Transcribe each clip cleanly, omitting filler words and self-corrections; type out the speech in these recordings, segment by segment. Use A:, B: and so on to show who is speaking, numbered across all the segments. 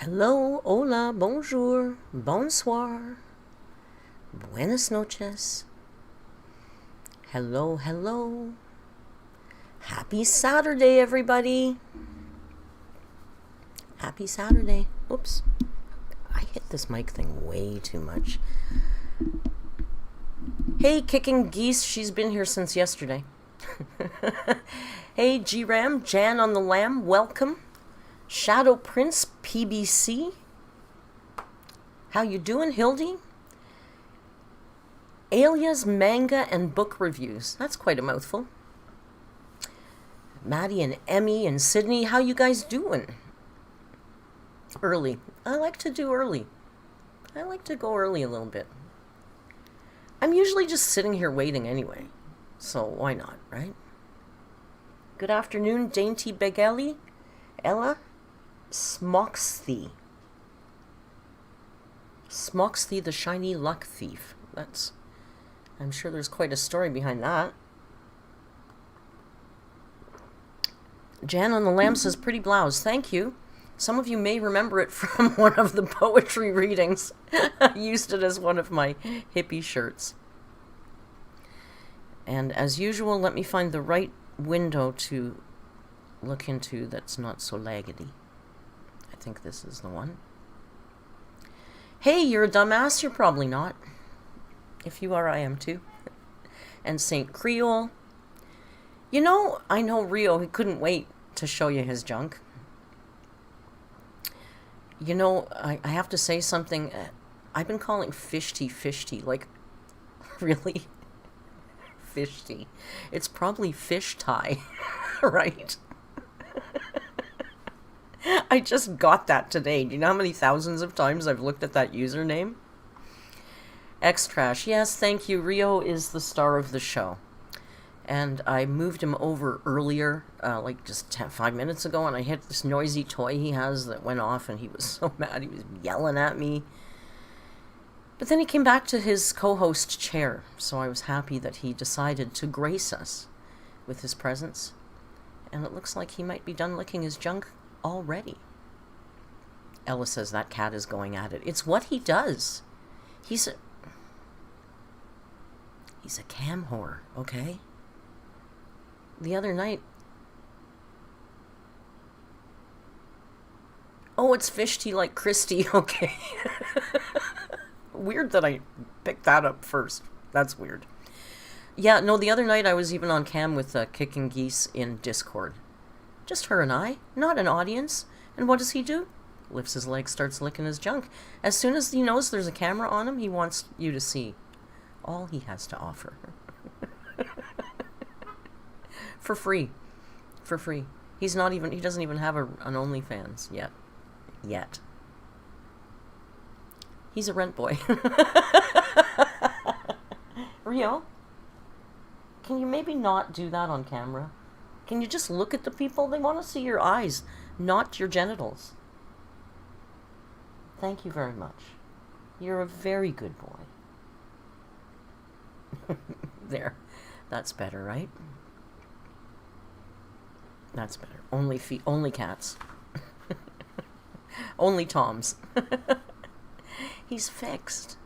A: Hello, hola, bonjour, bonsoir, buenas noches. Hello, hello. Happy Saturday, everybody. Happy Saturday. Oops. I hit this mic thing way too much. Hey, Kicking Geese. She's been here since yesterday. Hey, G-Ram, Jan on the Lamb, welcome. Shadow Prince, PBC. How you doing, Hildy? Alia's manga and book reviews. That's quite a mouthful. Maddie and Emmy and Sydney, how you guys doing? Early. I like to do early. I like to go early a little bit. I'm usually just sitting here waiting anyway. So why not, right? Good afternoon, Dainty Begeli. Ella. Smoxthy. Smoxthy the shiny luck thief. I'm sure there's quite a story behind that. Jan on the Lamb says, pretty blouse. Thank you. Some of you may remember it from one of the poetry readings. I used it as one of my hippie shirts. And as usual, let me find the right window to look into that's not so laggedy. I think this is the one. Hey, you're a dumbass. You're probably not. If you are, I am too. And Saint Creole. You know, I know Rio, he couldn't wait to show you his junk. You know, I have to say something. I've been calling Fishty. Like, really? Fishty. It's probably fish tie, right? I just got that today. Do you know how many thousands of times I've looked at that username? X-Trash. Yes, thank you. Rio is the star of the show. And I moved him over earlier, like just 5 minutes ago, and I hit this noisy toy he has that went off, and he was so mad. He was yelling at me. But then he came back to his co-host chair, so I was happy that he decided to grace us with his presence. And it looks like he might be done licking his junk already. Ella says that cat is going at it. It's what he does. He's a cam whore, okay? The other night... Oh, it's Fishty like Christy, okay. Weird that I picked that up first. That's weird. Yeah, no, the other night I was even on cam with Kicking Geese in Discord. Just her and I, not an audience. And what does he do? Lifts his leg, starts licking his junk. As soon as he knows there's a camera on him, he wants you to see all he has to offer. For free. For free. He doesn't even have an OnlyFans yet. Yet. He's a rent boy. Rio, can you maybe not do that on camera? Can you just look at the people? They want to see your eyes, not your genitals. Thank you very much. You're a very good boy. There. That's better, right? That's better. Only cats. Only Toms. He's fixed.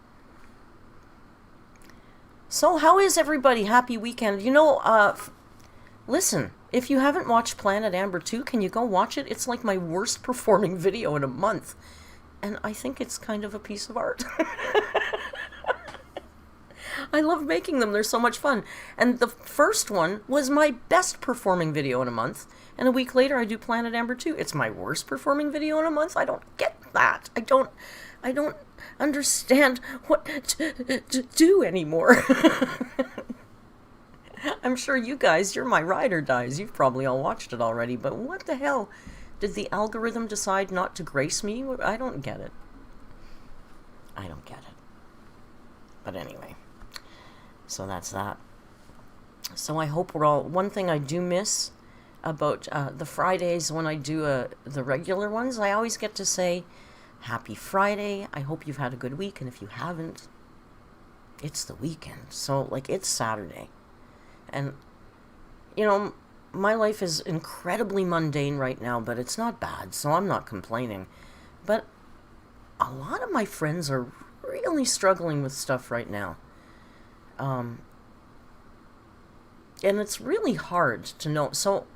A: So how is everybody? Happy weekend. You know, listen, if you haven't watched Planet Amber 2, can you go watch it? It's like my worst performing video in a month. And I think it's kind of a piece of art. I love making them. They're so much fun. And the first one was my best performing video in a month. And a week later, I do Planet Amber 2. It's my worst performing video in a month. I don't get that. I don't understand what to do anymore. I'm sure you guys, you're my ride or dies. You've probably all watched it already. But what the hell? Did the algorithm decide not to grace me? I don't get it. I don't get it. But anyway. So that's that. So I hope we're all... One thing I do miss about the Fridays when I do the regular ones, I always get to say, Happy Friday. I hope you've had a good week. And if you haven't, it's the weekend. So, like, it's Saturday. And, you know, my life is incredibly mundane right now, but it's not bad, so I'm not complaining. But a lot of my friends are really struggling with stuff right now. And it's really hard to know. So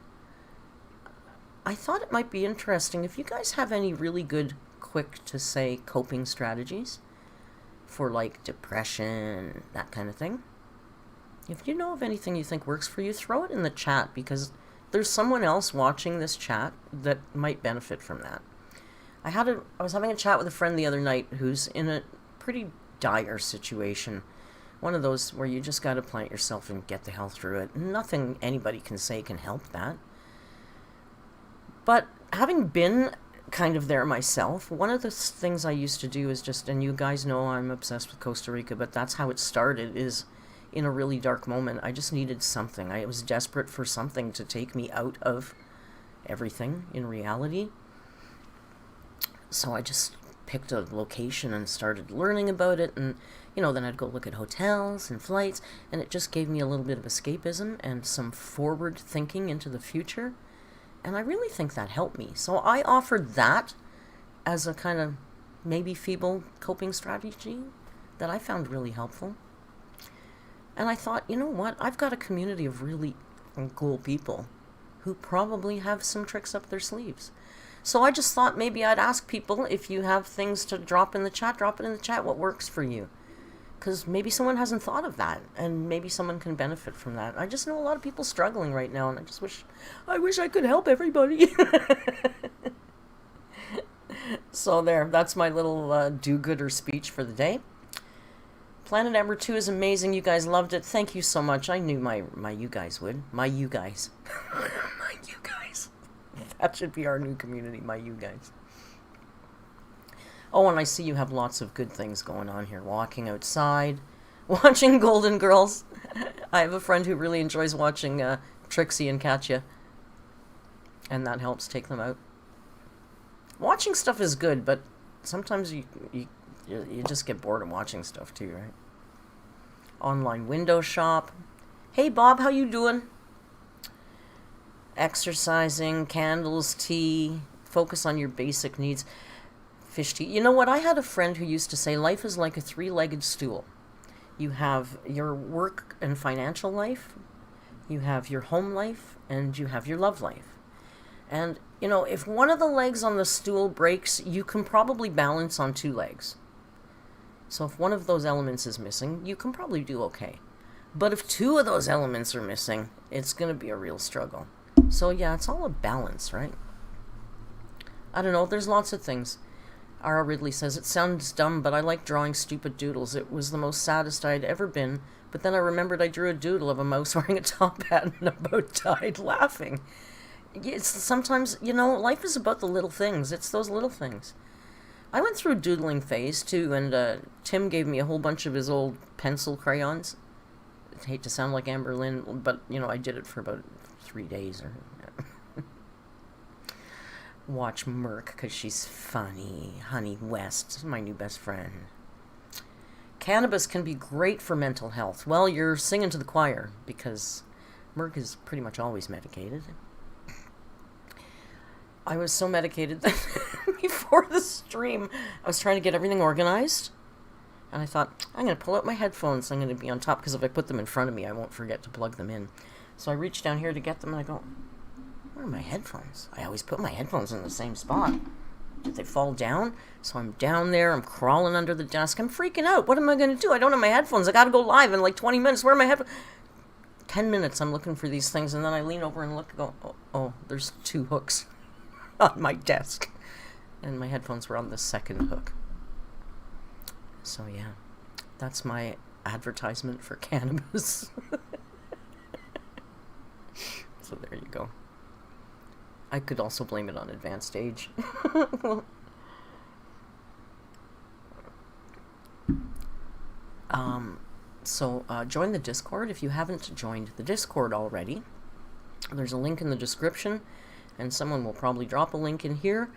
A: I thought it might be interesting if you guys have any really good, quick to say coping strategies for like depression, that kind of thing. If you know of anything you think works for you, throw it in the chat, because there's someone else watching this chat that might benefit from that. I was having a chat with a friend the other night who's in a pretty dire situation. One of those where you just got to plant yourself and get the hell through it. Nothing anybody can say can help that. But having been kind of there myself, one of the things I used to do is just, and you guys know I'm obsessed with Costa Rica, but that's how it started, is in a really dark moment, I just needed something. I was desperate for something to take me out of everything in reality. So I just picked a location and started learning about it, and then I'd go look at hotels and flights, and it just gave me a little bit of escapism and some forward thinking into the future. And I really think that helped me. So I offered that as a kind of maybe feeble coping strategy that I found really helpful. And I thought, you know what? I've got a community of really cool people who probably have some tricks up their sleeves. So I just thought maybe I'd ask people, if you have things to drop in the chat, drop it in the chat. What works for you? Because maybe someone hasn't thought of that, and maybe someone can benefit from that. I just know a lot of people struggling right now, and I just wish I could help everybody. So there, that's my little do-gooder speech for the day. Planet Amber 2 is amazing. You guys loved it. Thank you so much. I knew my you guys would. My you guys. My you guys. That should be our new community, my you guys. Oh, and I see you have lots of good things going on here. Walking outside, watching Golden Girls. I have a friend who really enjoys watching Trixie and Katya, and that helps take them out. Watching stuff is good, but sometimes you just get bored of watching stuff too, right? Online window shop. Hey Bob, how you doing? Exercising, candles, tea, focus on your basic needs. Fish tea. You know what? I had a friend who used to say life is like a three-legged stool. You have your work and financial life, you have your home life, and you have your love life. And, if one of the legs on the stool breaks, you can probably balance on two legs. So if one of those elements is missing, you can probably do okay. But if two of those elements are missing, it's going to be a real struggle. So yeah, it's all a balance, right? I don't know, there's lots of things. R. Ridley says, it sounds dumb, but I like drawing stupid doodles. It was the most saddest I'd ever been, but then I remembered I drew a doodle of a mouse wearing a top hat and about died laughing. It's sometimes, life is about the little things. It's those little things. I went through a doodling phase, too, and Tim gave me a whole bunch of his old pencil crayons. I hate to sound like Amber Lynn, but, I did it for about 3 days. Watch Merc, because she's funny. Honey West, my new best friend. Cannabis can be great for mental health. Well, you're singing to the choir, because Merc is pretty much always medicated. I was so medicated that before the stream, I was trying to get everything organized. And I thought, I'm going to pull out my headphones. I'm going to be on top, because if I put them in front of me, I won't forget to plug them in. So I reached down here to get them, and I go, where are my headphones? I always put my headphones in the same spot. Did they fall down? So I'm down there, I'm crawling under the desk, I'm freaking out. What am I going to do? I don't have my headphones. I got to go live in like 20 minutes. Where are my headphones? 10 minutes I'm looking for these things, and then I lean over and look and go, oh, there's 2 hooks on my desk. And my headphones were on the second hook. So yeah, that's my advertisement for cannabis. So there you go. I could also blame it on advanced age. So join the Discord if you haven't joined the Discord already. There's a link in the description, and someone will probably drop a link in here.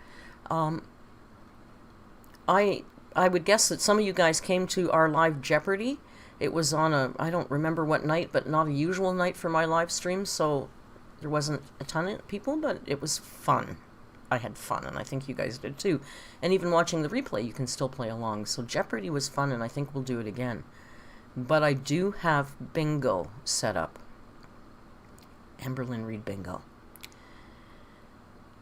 A: I would guess that some of you guys came to our live Jeopardy. It was on I don't remember what night, but not a usual night for my live stream, so there wasn't a ton of people, but it was fun. I had fun, and I think you guys did too. And even watching the replay, you can still play along. So Jeopardy was fun, and I think we'll do it again. But I do have bingo set up. Amberlynn Reid bingo.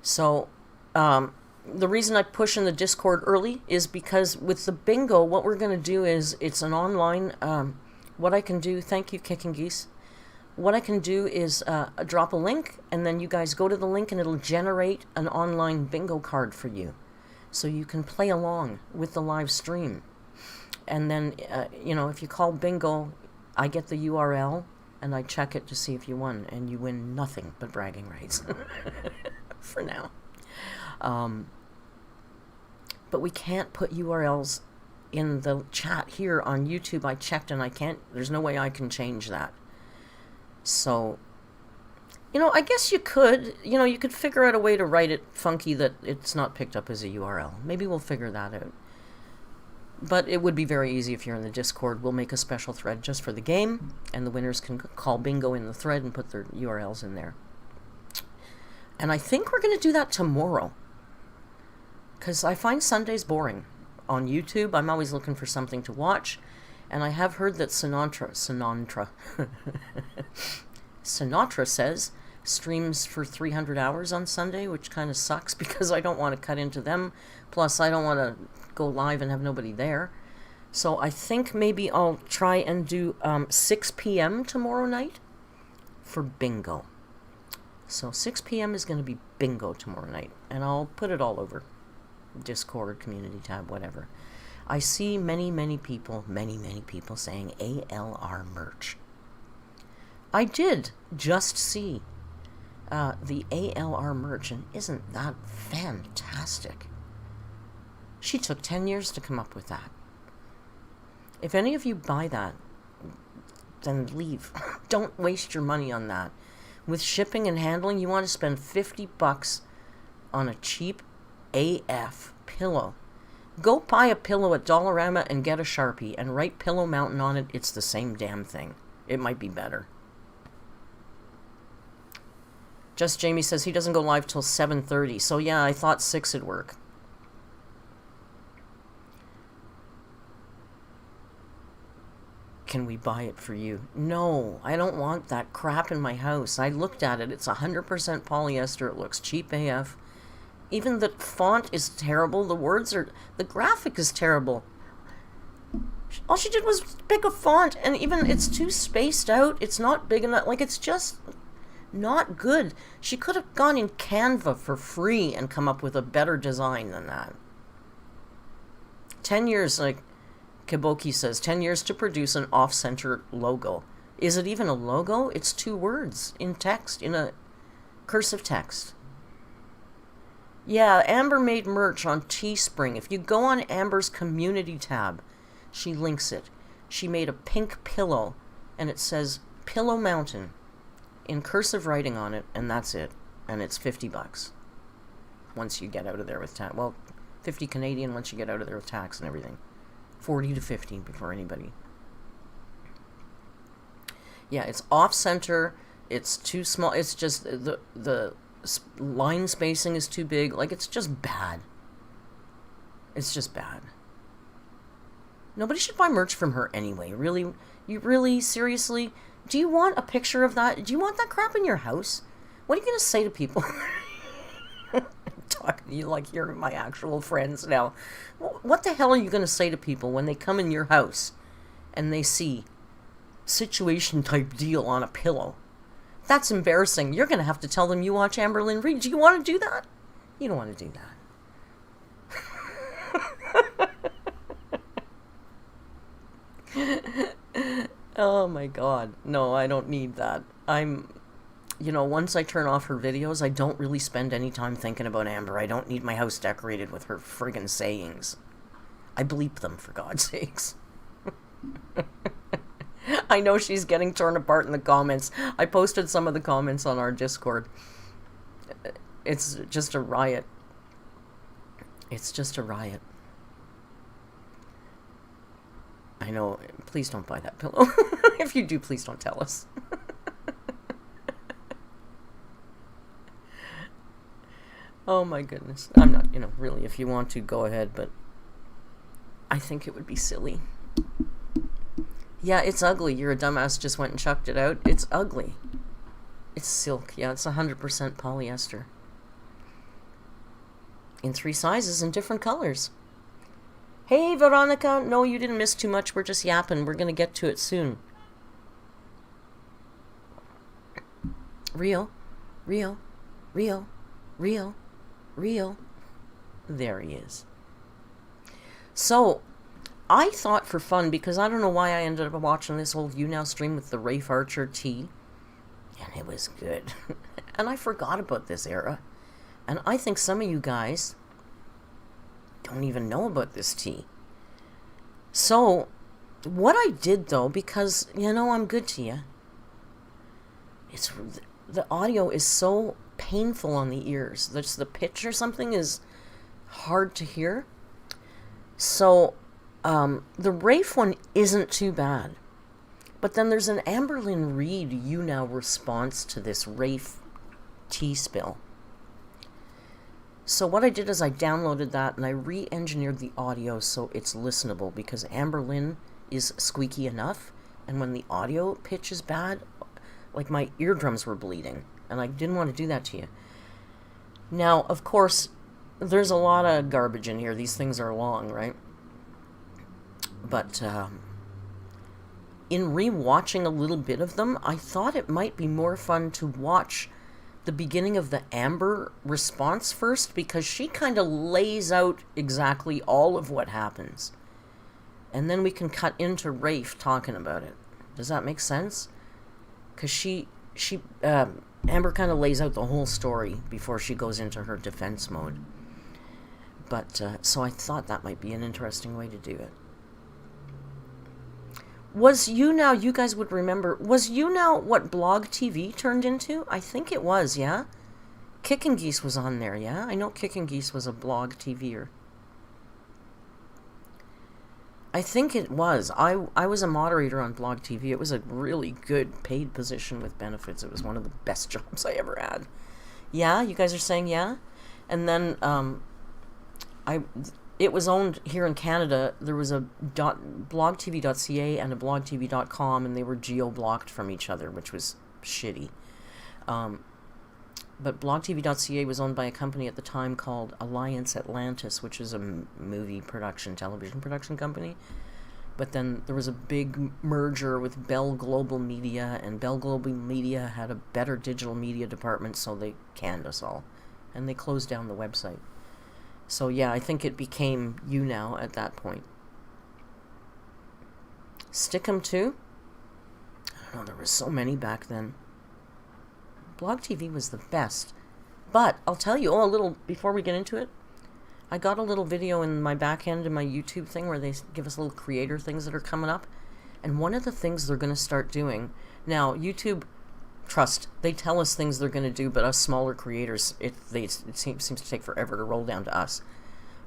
A: So, the reason I push in the Discord early is because with the bingo, what we're going to do is, it's an online, what I can do, thank you, Kicking Geese. What I can do is drop a link, and then you guys go to the link, and it'll generate an online bingo card for you. So you can play along with the live stream. And then, you know, if you call bingo, I get the URL, and I check it to see if you won, and you win nothing but bragging rights. For now. But we can't put URLs in the chat here on YouTube. I checked, and I can't, there's no way I can change that. So, you know, I guess you could, you know, you could figure out a way to write it funky that it's not picked up as a URL. Maybe we'll figure that out. But it would be very easy if you're in the Discord. We'll make a special thread just for the game, and the winners can call bingo in the thread and put their URLs in there. And I think we're going to do that tomorrow. Because I find Sundays boring. On YouTube, I'm always looking for something to watch. And I have heard that Sinatra says streams for 300 hours on Sunday, which kind of sucks because I don't want to cut into them. Plus, I don't want to go live and have nobody there. So I think maybe I'll try and do 6 p.m. tomorrow night for bingo. So 6 p.m. is going to be bingo tomorrow night. And I'll put it all over. Discord, community tab, whatever. I see many people saying ALR merch. I did just see the ALR merch, and isn't that fantastic? She took 10 years to come up with that. If any of you buy that, then leave. Don't waste your money on that. With shipping and handling, you want to spend $50 on a cheap AF pillow. Go buy a pillow at Dollarama and get a Sharpie and write Pillow Mountain on it. It's the same damn thing. It might be better. Just Jamie says he doesn't go live till 7:30. So yeah, I thought 6 would work. Can we buy it for you? No, I don't want that crap in my house. I looked at it. It's 100% polyester. It looks cheap AF. Even the font is terrible. The graphic is terrible. All she did was pick a font, and even it's too spaced out. It's not big enough. Like, it's just not good. She could have gone in Canva for free and come up with a better design than that. 10 years, like Kiboki says, 10 years to produce an off-center logo. Is it even a logo? It's 2 words in text, in a cursive text. Yeah, Amber made merch on Teespring. If you go on Amber's community tab, she links it. She made a pink pillow, and it says Pillow Mountain in cursive writing on it, and that's it. And it's $50 once you get out of there with tax. Well, 50 Canadian once you get out of there with tax and everything. 40 to 50 before anybody. Yeah, it's off-center. It's too small. It's just the line spacing is too big. Like, it's just bad. It's just bad. Nobody should buy merch from her anyway. Really? You really? Seriously? Do you want a picture of that? Do you want that crap in your house? What are you going to say to people? I'm talking to you like you're my actual friends now. What the hell are you going to say to people when they come in your house and they see situation type deal on a pillow? That's embarrassing. You're going to have to tell them you watch Amberlynn Reid. Do you want to do that? You don't want to do that. Oh my god. No, I don't need that. Once I turn off her videos, I don't really spend any time thinking about Amber. I don't need my house decorated with her friggin' sayings. I bleep them, for God's sakes. I know she's getting torn apart in the comments. I posted some of the comments on our Discord. It's just a riot. It's just a riot. I know. Please don't buy that pillow. If you do, please don't tell us. Oh my goodness. I'm not, really, if you want to, go ahead, but I think it would be silly. Yeah, it's ugly. You're a dumbass, just went and chucked it out. It's ugly. It's silk. Yeah, it's 100% polyester. In 3 sizes and different colors. Hey, Veronica. No, you didn't miss too much. We're just yapping. We're going to get to it soon. Real. Real. Real. Real. Real. There he is. So, I thought for fun, because I don't know why I ended up watching this old YouNow stream with the Rafe Archer tea. And it was good. And I forgot about this era. And I think some of you guys don't even know about this tea. So, what I did though, because, I'm good to you. The audio is so painful on the ears. The pitch or something is hard to hear. So, the Rafe one isn't too bad. But then there's an Amberlynn Reid YouNow response to this Rafe tea spill. So what I did is I downloaded that and I re-engineered the audio so it's listenable, because Amberlynn is squeaky enough, and when the audio pitch is bad, like my eardrums were bleeding, and I didn't want to do that to you. Now, of course, there's a lot of garbage in here. These things are long, right? But in re-watching a little bit of them, I thought it might be more fun to watch the beginning of the Amber response first, because she kind of lays out exactly all of what happens. And then we can cut into Rafe talking about it. Does that make sense? Because Amber kind of lays out the whole story before she goes into her defense mode. But, so I thought that might be an interesting way to do it. Was YouNow, you guys would remember, was YouNow what Blog TV turned into? I think it was, yeah? Kicking Geese was on there, yeah? I know Kicking Geese was a Blog TVer. I think it was. I was a moderator on Blog TV. It was a really good paid position with benefits. It was one of the best jobs I ever had. Yeah, you guys are saying yeah? And then it was owned here in Canada. There was a blogtv.ca and a blogtv.com, and they were geo-blocked from each other, which was shitty. But blogtv.ca was owned by a company at the time called Alliance Atlantis, which is a movie production, television production company. But then there was a big merger with Bell Global Media, and Bell Global Media had a better digital media department, so they canned us all. And they closed down the website. So yeah, I think it became YouNow at that point. Stickum too? I don't know, there were so many back then. Blog TV was the best. But I'll tell you, a little, before we get into it, I got a little video in my back end in my YouTube thing where they give us little creator things that are coming up. And one of the things they're going to start doing, now YouTube, trust, they tell us things they're going to do, but us smaller creators, it seems to take forever to roll down to us.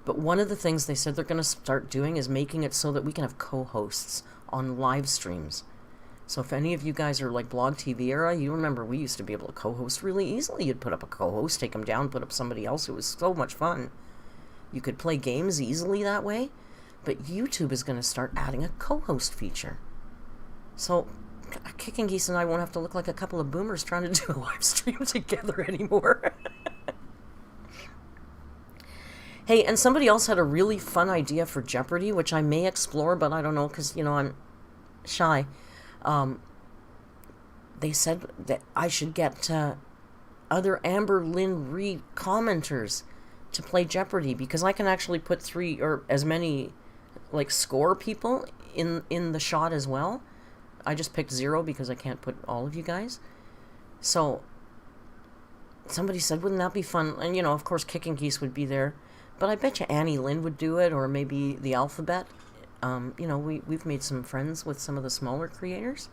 A: But one of the things they said they're going to start doing is making it so that we can have co-hosts on live streams. So if any of you guys are like Blog TV era, you remember we used to be able to co-host really easily. You'd put up a co-host, take them down, put up somebody else. It was so much fun. You could play games easily that way. But YouTube is going to start adding a co-host feature. So Kicking Geese and I won't have to look like a couple of boomers trying to do a live stream together anymore. Hey, and somebody else had a really fun idea for Jeopardy, which I may explore, but I don't know, because, I'm shy. They said that I should get other Amberlynn Reid commenters to play Jeopardy, because I can actually put 3 or as many, score people in the shot as well. I just picked 0 because I can't put all of you guys. So, somebody said, wouldn't that be fun? And, of course, Kicking Geese would be there. But I bet you Annie Lynn would do it, or maybe the Alphabet. We've made some friends with some of the smaller creators.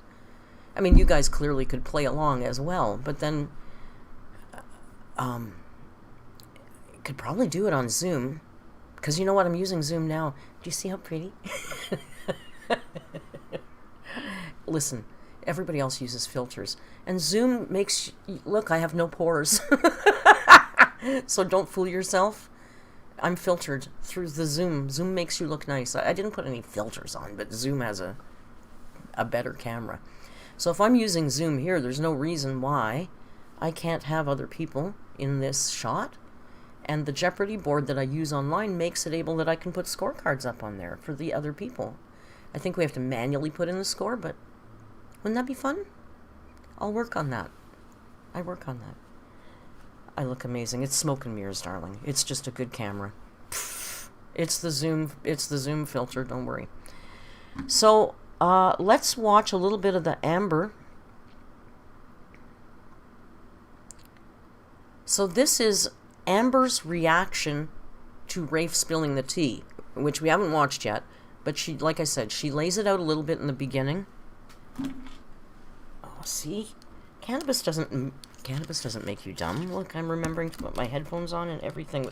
A: I mean, you guys clearly could play along as well, but then could probably do it on Zoom. Because you know what? I'm using Zoom now. Do you see how pretty? Listen, everybody else uses filters. And Zoom makes... Look, I have no pores. So don't fool yourself. I'm filtered through the Zoom. Zoom makes you look nice. I didn't put any filters on, but Zoom has a better camera. So if I'm using Zoom here, there's no reason why I can't have other people in this shot. And the Jeopardy board that I use online makes it able that I can put scorecards up on there for the other people. I think we have to manually put in the score, but wouldn't that be fun? I'll work on that. I work on that. I look amazing. It's smoke and mirrors, darling. It's just a good camera. It's the Zoom filter, don't worry. So, let's watch a little bit of the Amber. So this is Amber's reaction to Rafe spilling the tea, which we haven't watched yet, but she, like I said, she lays it out a little bit in the beginning. Oh, see? Cannabis doesn't make you dumb. Look, I'm remembering to put my headphones on and everything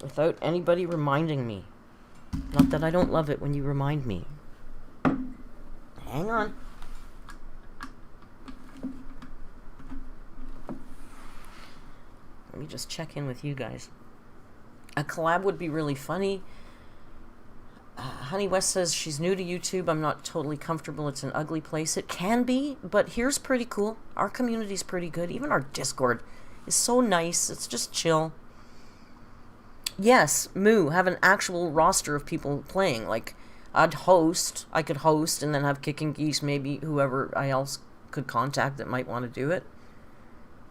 A: without anybody reminding me. Not that I don't love it when you remind me. Hang on. Let me just check in with you guys. A collab would be really funny. Honey West says she's new to YouTube. I'm not totally comfortable. It's an ugly place. It can be, but here's pretty cool. Our community's pretty good. Even our Discord is so nice. It's just chill. Yes, Moo, have an actual roster of people playing. Like, I could host and then have Kicking Geese, maybe whoever I else could contact that might want to do it.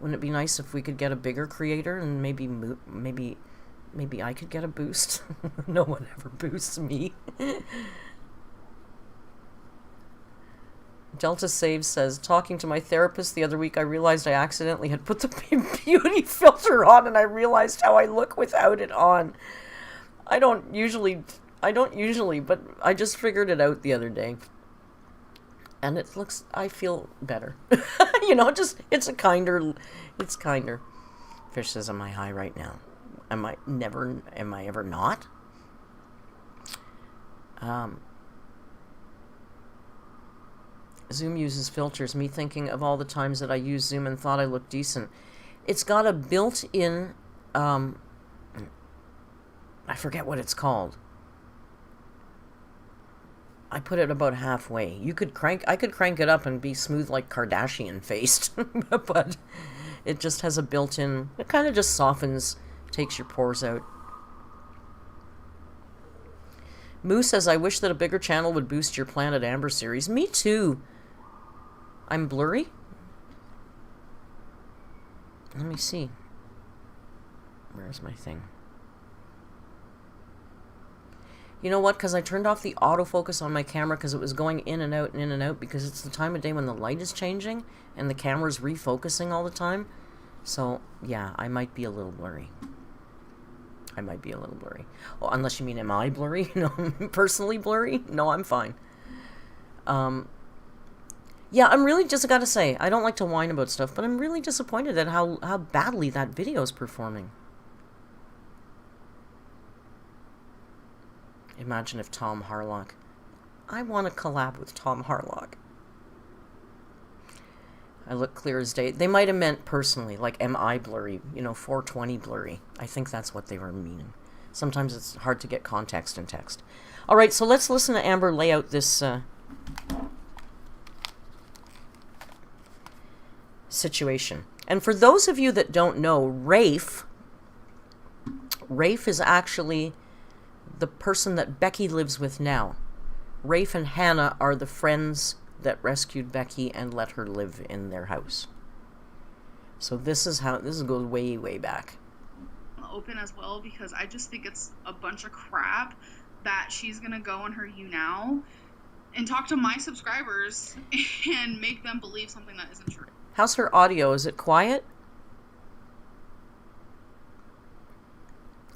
A: Wouldn't it be nice if we could get a bigger creator and maybe I could get a boost? No one ever boosts me. Delta Save says, talking to my therapist the other week, I realized I accidentally had put the beauty filter on and I realized how I look without it on. I don't usually, but I just figured it out the other day. And I feel better. You know, it's kinder. Fish says, am I high right now? Am I ever not? Zoom uses filters. Me thinking of all the times that I used Zoom and thought I looked decent. It's got a built-in, I forget what it's called. I put it about halfway. I could crank it up and be smooth like Kardashian faced, but it just has a built-in, it kind of just softens, takes your pores out. Moo says, I wish that a bigger channel would boost your Planet Amber series. Me too. I'm blurry? Let me see. Where's my thing? You know what? Because I turned off the autofocus on my camera because it was going in and out and in and out because it's the time of day when the light is changing and the camera's refocusing all the time. So, yeah, I might be a little blurry. Oh, unless you mean, am I blurry? No, personally blurry? No, I'm fine. Yeah, I'm really just gotta say, I don't like to whine about stuff, but I'm really disappointed at how badly that video's performing. Imagine if Tom Harlock... I want to collab with Tom Harlock. I look clear as day. They might have meant personally, like, am I blurry? You know, 420 blurry. I think that's what they were meaning. Sometimes it's hard to get context in text. Alright, so let's listen to Amber lay out this situation. And for those of you that don't know, Rafe is actually the person that Becky lives with now. Rafe and Hannah are the friends that rescued Becky and let her live in their house. So this goes way, way back.
B: Open as well, because I just think it's a bunch of crap that she's gonna go on her YouNow and talk to my subscribers and make them believe something that isn't true.
A: How's her audio? Is it quiet?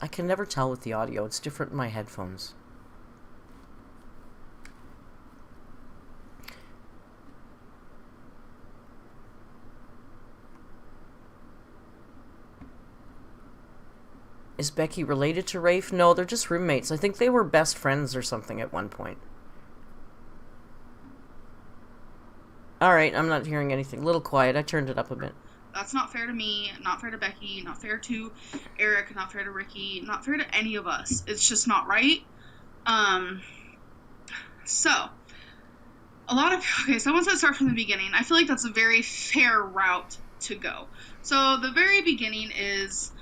A: I can never tell with the audio. It's different in my headphones. Is Becky related to Rafe? No, they're just roommates. I think they were best friends or something at one point. Alright, I'm not hearing anything. A little quiet. I turned it up a bit.
B: That's not fair to me, not fair to Becky, not fair to Eric, not fair to Ricky, not fair to any of us. It's just not right. So someone said start from the beginning. I feel like that's a very fair route to go. So the very beginning is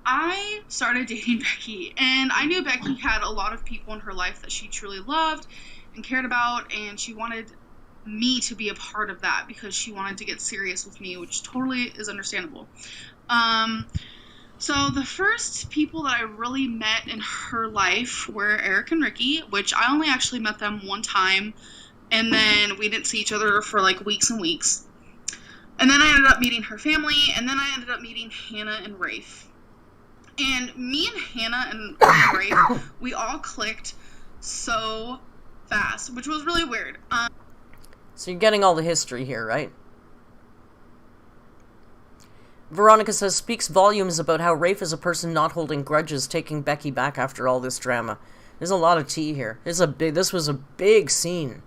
B: I started dating Becky, and I knew Becky had a lot of people in her life that she truly loved and cared about, and she wanted me to be a part of that because she wanted to get serious with me, which totally is understandable. So the first people that I really met in her life were Eric and Ricky, which I only actually met them one time, and then we didn't see each other for like weeks and weeks. And then I ended up meeting her family, and then I ended up meeting Hannah and Rafe. And me and Hannah and Rafe, we all clicked so fast, which was really weird.
A: So you're getting all the history here, right? Veronica says, speaks volumes about how Rafe is a person not holding grudges, taking Becky back after all this drama. There's a lot of tea here. This was a big scene.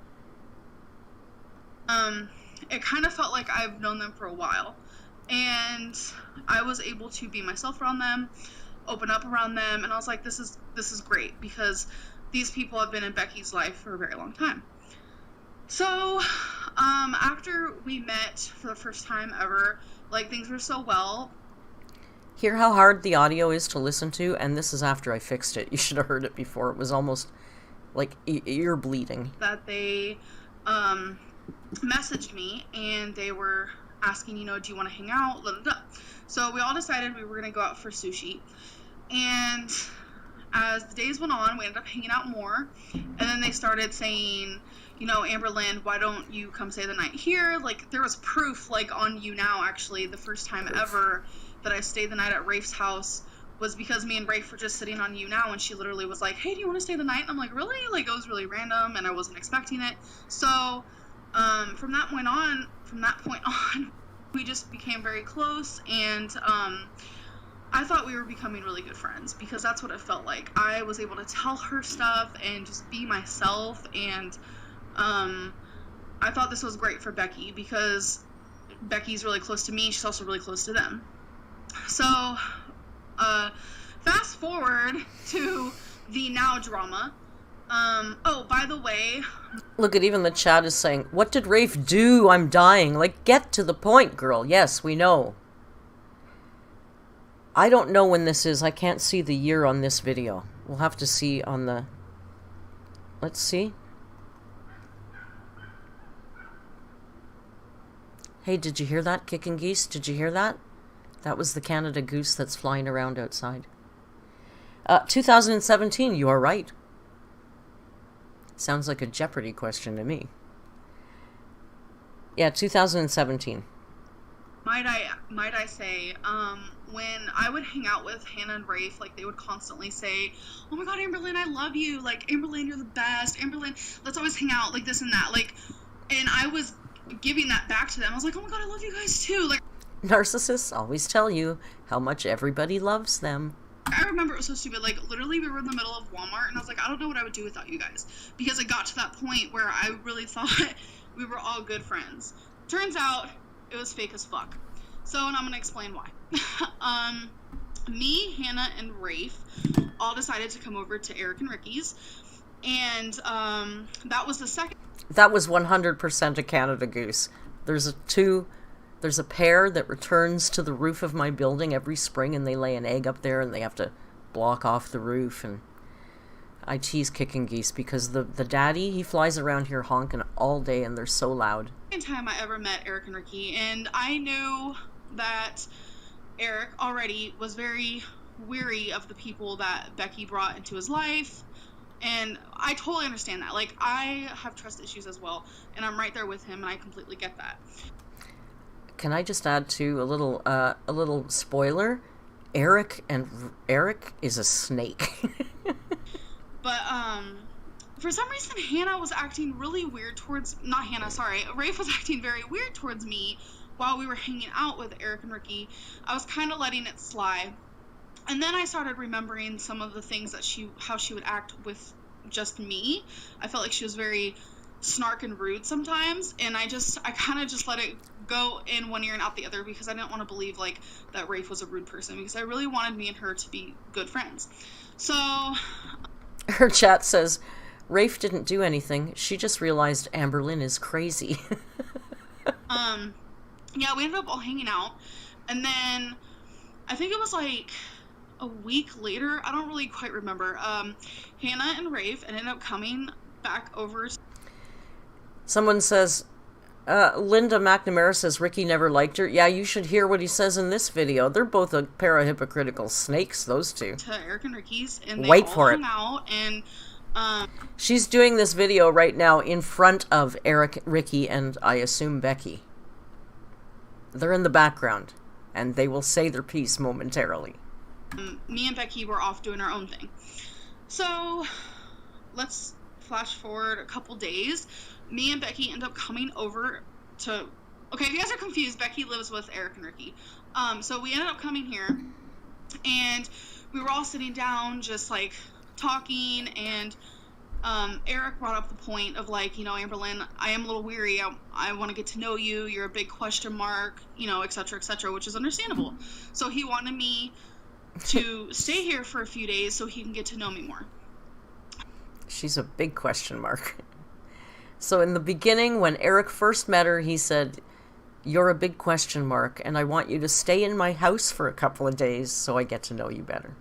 B: It kind of felt like I've known them for a while. And I was able to be myself around them, open up around them, and I was like, this is great, because these people have been in Becky's life for a very long time. So, after we met for the first time ever, like, things were so well.
A: Hear how hard the audio is to listen to? And this is after I fixed it. You should have heard it before. It was almost like ear bleeding.
B: That they messaged me, and they were asking, do you want to hang out? Blah, blah, blah. So we all decided we were going to go out for sushi. And as the days went on, we ended up hanging out more. And then they started saying, Amberlynn, why don't you come stay the night here? Like, there was proof, like, on YouNow, actually, the first time ever that I stayed the night at Rafe's house was because me and Rafe were just sitting on YouNow, and she literally was like, hey, do you want to stay the night? And I'm like, really? Like, it was really random, and I wasn't expecting it. So, from that point on, we just became very close, and, I thought we were becoming really good friends, because that's what it felt like. I was able to tell her stuff and just be myself, and I thought this was great for Becky, because Becky's really close to me. She's also really close to them. So, fast forward to the now drama. Oh, by the way...
A: Look at even the chat is saying, what did Rafe do? I'm dying. Like, get to the point, girl. Yes, we know. I don't know when this is. I can't see the year on this video. We'll have to see on the... Let's see. Hey, did you hear that, kicking geese? Did you hear that? That was the Canada goose that's flying around outside. 2017, you are right. Sounds like a Jeopardy question to me. Yeah, 2017.
B: Might I say, when I would hang out with Hannah and Rafe, like, they would constantly say, oh my god, Amberlynn, I love you. Like, Amberlynn, you're the best. Amberlynn, let's always hang out, like, this and that. Like, and I was giving that back to them. I was like, oh my god, I love you guys too. Like,
A: narcissists always tell you how much everybody loves them.
B: I remember it was so stupid. Like, literally, we were in the middle of Walmart, and I was like, I don't know what I would do without you guys. Because it got to that point where I really thought we were all good friends. Turns out, it was fake as fuck. So, and I'm going to explain why. Me, Hannah, and Rafe all decided to come over to Eric and Ricky's. And that was the second...
A: That was 100% a Canada goose. There's a pair that returns to the roof of my building every spring, and they lay an egg up there, and they have to block off the roof. And I tease kicking geese because the daddy, he flies around here honking all day, and they're so loud.
B: Second time I ever met Eric and Ricky, and I knew that Eric already was very weary of the people that Becky brought into his life. And I totally understand that. Like, I have trust issues as well, and I'm right there with him, and I completely get that.
A: Can I just add to a little spoiler? Eric is a snake.
B: But for some reason, Hannah was acting really weird towards... Not Hannah, sorry. Rafe was acting very weird towards me while we were hanging out with Eric and Ricky. I was kind of letting it slide. And then I started remembering some of the things that how she would act with just me. I felt like she was very snark and rude sometimes, and I kind of just let it go in one ear and out the other, because I didn't want to believe like that Rafe was a rude person, because I really wanted me and her to be good friends. So
A: her chat says, Rafe didn't do anything. She just realized Amberlynn is crazy.
B: Yeah, we ended up all hanging out, and then I think it was like a week later, I don't really quite remember, Hannah and Rafe ended up coming back over.
A: Someone says, Linda McNamara says Ricky never liked her. Yeah, you should hear what he says in this video. They're both a pair of hypocritical snakes, those two.
B: To Eric and Ricky's, and they
A: Wait
B: all
A: for
B: hung
A: it.
B: out, and
A: she's doing this video right now in front of Eric, Ricky, and I assume Becky. They're in the background, and they will say their piece momentarily.
B: Me and Becky were off doing our own thing. So, let's flash forward a couple days. Me and Becky end up coming over to... Okay, if you guys are confused, Becky lives with Eric and Ricky. So we ended up coming here, and we were all sitting down just, like, talking, and Eric brought up the point of, like, you know, Amberlynn, I am a little weary. I want to get to know you. You're a big question mark, you know, et cetera, which is understandable. So he wanted me to stay here for a few days so he can get to know me more.
A: She's a big question mark. So in the beginning, when Eric first met her, he said, you're a big question mark, and I want you to stay in my house for a couple of days so I get to know you better.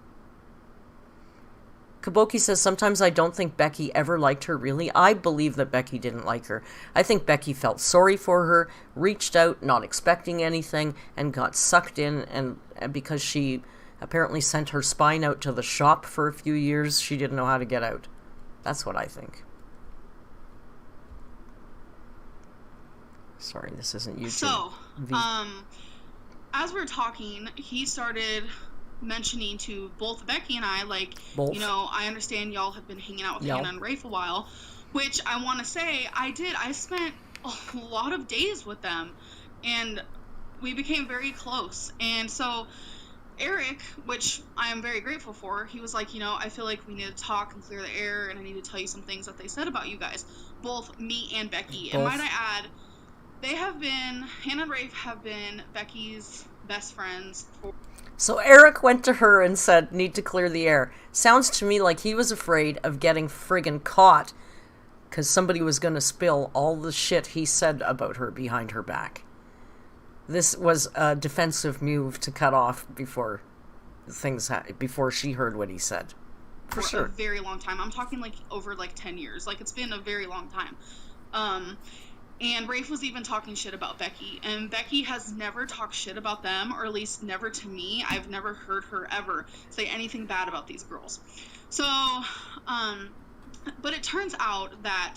A: Kaboki says, sometimes I don't think Becky ever liked her, really. I believe that Becky didn't like her. I think Becky felt sorry for her, reached out, not expecting anything, and got sucked in, and because she apparently sent her spine out to the shop for a few years, she didn't know how to get out. That's what I think. Sorry, this isn't YouTube.
B: So, as we're talking, he started mentioning to both Becky and I, like, you know, I understand y'all have been hanging out with Hannah and Rafe a while, which I want to say I did. I spent a lot of days with them, and we became very close. And so Eric, which I am very grateful for, he was like, you know, I feel like we need to talk and clear the air, and I need to tell you some things that they said about you guys, both me and Becky. And might I add, Hannah and Rafe have been Becky's best friends for...
A: So Eric went to her and said, need to clear the air. Sounds to me like he was afraid of getting friggin' caught because somebody was going to spill all the shit he said about her behind her back. This was a defensive move to cut off before she heard what he said. For sure.
B: A very long time. I'm talking like over like 10 years. Like, it's been a very long time. And Rafe was even talking shit about Becky, and Becky has never talked shit about them, or at least never to me. I've never heard her ever say anything bad about these girls. So, but it turns out that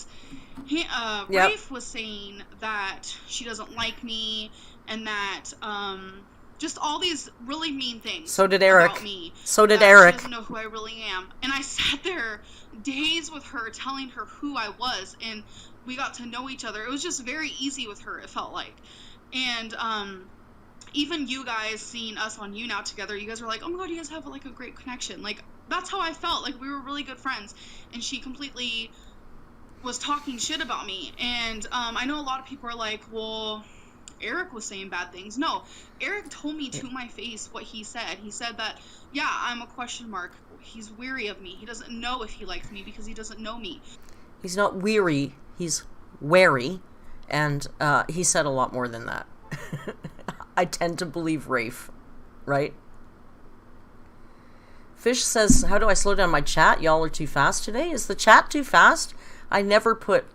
B: Rafe was saying that she doesn't like me, and that just all these really mean things.
A: So did Eric.
B: About me.
A: So did Eric.
B: She doesn't know who I really am. And I sat there days with her telling her who I was, and we got to know each other. It was just very easy with her, it felt like. And even you guys seeing us on YouNow together, you guys were like, oh my god, you guys have like a great connection. Like, that's how I felt. Like, we were really good friends. And she completely was talking shit about me. And I know a lot of people are like, well, Eric was saying bad things. No, Eric told me to my face what he said. He said that, yeah, I'm a question mark. He's weary of me. He doesn't know if he likes me because he doesn't know me.
A: He's not weary. He's wary. And he said a lot more than that. I tend to believe Rafe, right? Fish says, how do I slow down my chat? Y'all are too fast today. Is the chat too fast? I never put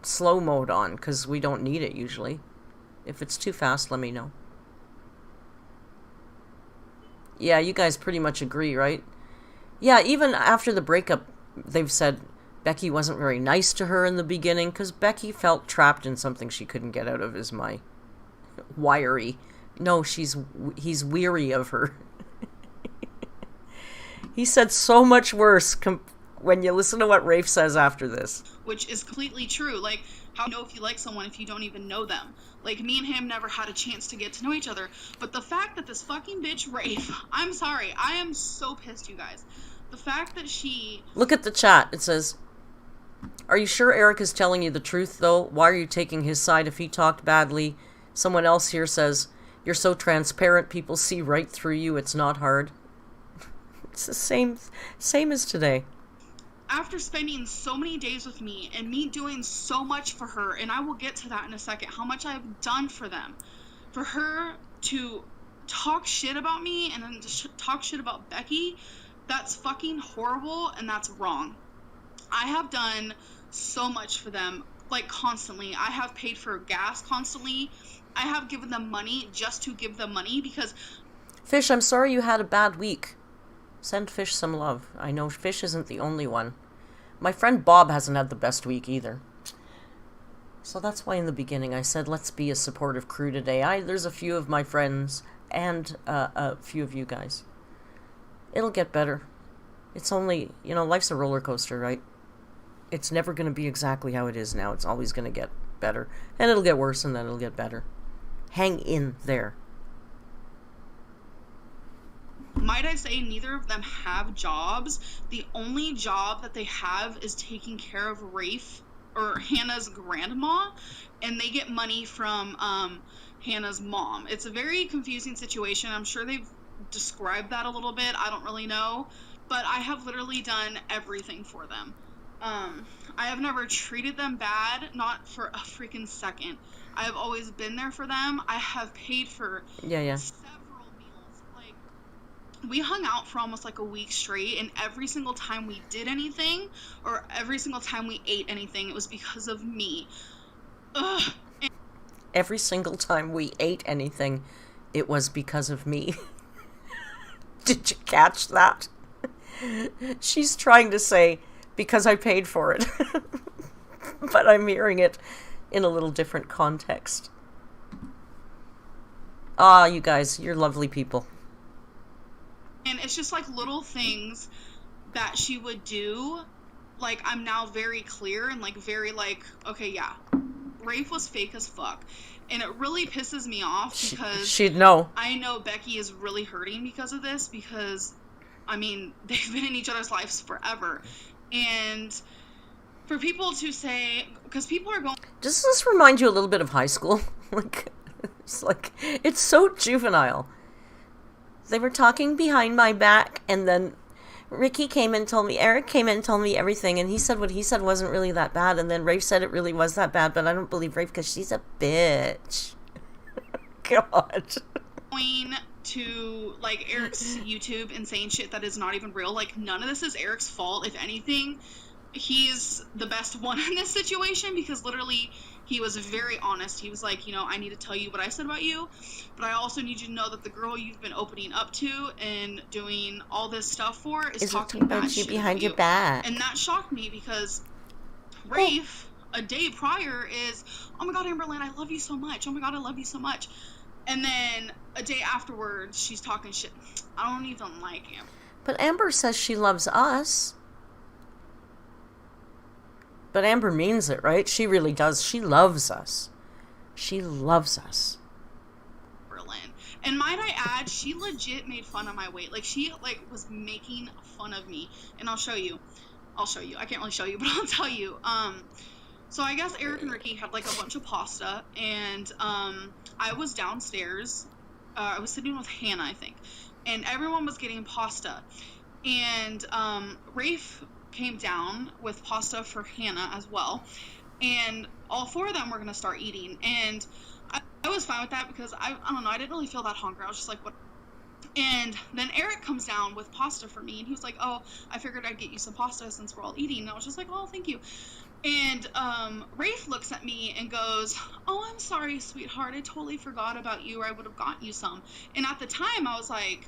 A: slow mode on because we don't need it usually. If it's too fast, let me know. Yeah, you guys pretty much agree, right? Yeah, even after the breakup, they've said Becky wasn't very nice to her in the beginning because Becky felt trapped in something she couldn't get out of, is my wiry. No, he's weary of her. He said so much worse when you listen to what Rafe says after this.
B: Which is completely true. Like, how do you know if you like someone if you don't even know them? Like, me and him never had a chance to get to know each other. But the fact that this fucking bitch, Rafe, I'm sorry, I am so pissed, you guys. The fact that she...
A: Look at the chat. It says, Are you sure Eric is telling you the truth, though? Why are you taking his side if he talked badly? Someone else here says, you're so transparent, people see right through you, it's not hard. It's the same as today.
B: After spending so many days with me and me doing so much for her, and I will get to that in a second, how much I've done for them, for her to talk shit about me and then talk shit about Becky, that's fucking horrible and that's wrong. I have done so much for them, like constantly. I have paid for gas constantly. I have given them money just to give them money because...
A: Fish, I'm sorry you had a bad week. Send Fish some love. I know Fish isn't the only one. My friend Bob hasn't had the best week either. So that's why in the beginning I said let's be a supportive crew today. There's a few of my friends and a few of you guys. It'll get better. It's only, life's a roller coaster, right? It's never going to be exactly how it is now. It's always going to get better. And it'll get worse and then it'll get better. Hang in there.
B: Might I say neither of them have jobs. The only job that they have is taking care of Rafe, or Hannah's grandma, and they get money from Hannah's mom. It's a very confusing situation. I'm sure they've described that a little bit. I don't really know. But I have literally done everything for them. I have never treated them bad, not for a freaking second. I have always been there for them. I have paid for several meals. Like, we hung out for almost like a week straight, and every single time we did anything, or every single time we ate anything, it was because of me. Ugh.
A: Every single time we ate anything, it was because of me. Did you catch that? She's trying to say, because I paid for it. But I'm hearing it in a little different context. Ah, you guys, you're lovely people.
B: And it's just like little things that she would do. Like, I'm now very clear and like very like, okay, yeah, Rafe was fake as fuck. And it really pisses me off because
A: she'd know.
B: I know Becky is really hurting because of this, because I mean, they've been in each other's lives forever. And for people to say, because people are going...
A: Does this remind you a little bit of high school? It's so juvenile. They were talking behind my back, and then Eric came in and told me everything, and he said what he said wasn't really that bad, and then Rafe said it really was that bad, but I don't believe Rafe because she's a bitch. God.
B: Going to like Eric's YouTube and saying shit that is not even real. Like, none of this is Eric's fault. If anything, he's the best one in this situation, because literally he was very honest. He was like, I need to tell you what I said about you, but I also need you to know that the girl you've been opening up to and doing all this stuff for is talking bad shit
A: behind
B: about
A: your
B: you.
A: back.
B: And that shocked me, because Rafe a day prior is, oh my god, Amberlynn, I love you so much. Oh my god, I love you so much. And then a day afterwards, she's talking shit. I don't even like him.
A: But Amber says she loves us. But Amber means it, right? She really does. She loves us. She loves us.
B: Berlin. And might I add, she legit made fun of my weight. Like, she, was making fun of me. And I'll show you. I can't really show you, but I'll tell you. So I guess Eric and Ricky had, a bunch of pasta. And, I was downstairs. I was sitting with Hannah, I think. And everyone was getting pasta. And, Rafe came down with pasta for Hannah as well, and all four of them were gonna start eating, and I was fine with that because I don't know, I didn't really feel that hungry. I was just like, what? And then Eric comes down with pasta for me, and he was like, oh, I figured I'd get you some pasta since we're all eating. And I was just like, oh, thank you. And Rafe looks at me and goes, oh, I'm sorry, sweetheart, I totally forgot about you, or I would have gotten you some. And at the time I was like,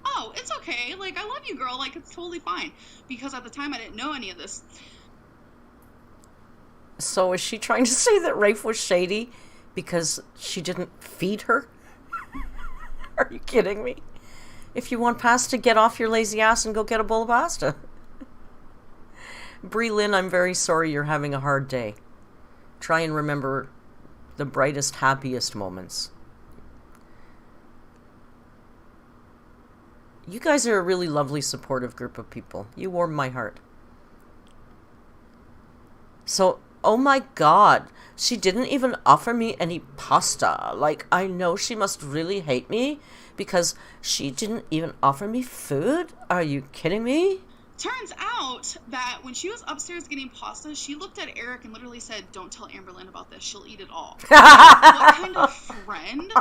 B: oh, it's okay, I love you, girl, it's totally fine, because at the time I didn't know any of this.
A: So is she trying to say that Rafe was shady because she didn't feed her? Are you kidding me? If you want pasta, get off your lazy ass and go get a bowl of pasta. Bree Lynn, I'm very sorry you're having a hard day. Try and remember the brightest, happiest moments. You guys are a really lovely, supportive group of people. You warm my heart. So, oh my god, she didn't even offer me any pasta. Like, I know she must really hate me because she didn't even offer me food? Are you kidding me?
B: Turns out that when she was upstairs getting pasta, she looked at Eric and literally said, "Don't tell Amberlynn about this. She'll eat it all." What kind of friend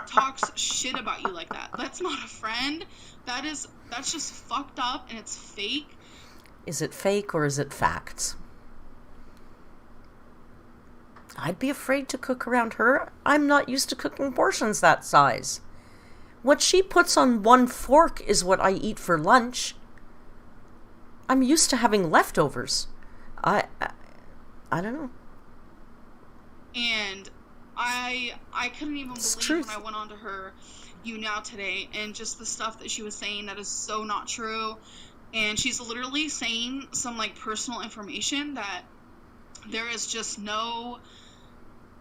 B: talks shit about you like that? That's not a friend. That's just fucked up and it's fake.
A: Is it fake or is it facts? I'd be afraid to cook around her. I'm not used to cooking portions that size. What she puts on one fork is what I eat for lunch. I'm used to having leftovers. I don't know.
B: And I couldn't even believe when I went onto her YouNow today and just the stuff that she was saying that is so not true. And she's literally saying some like personal information that there is just no,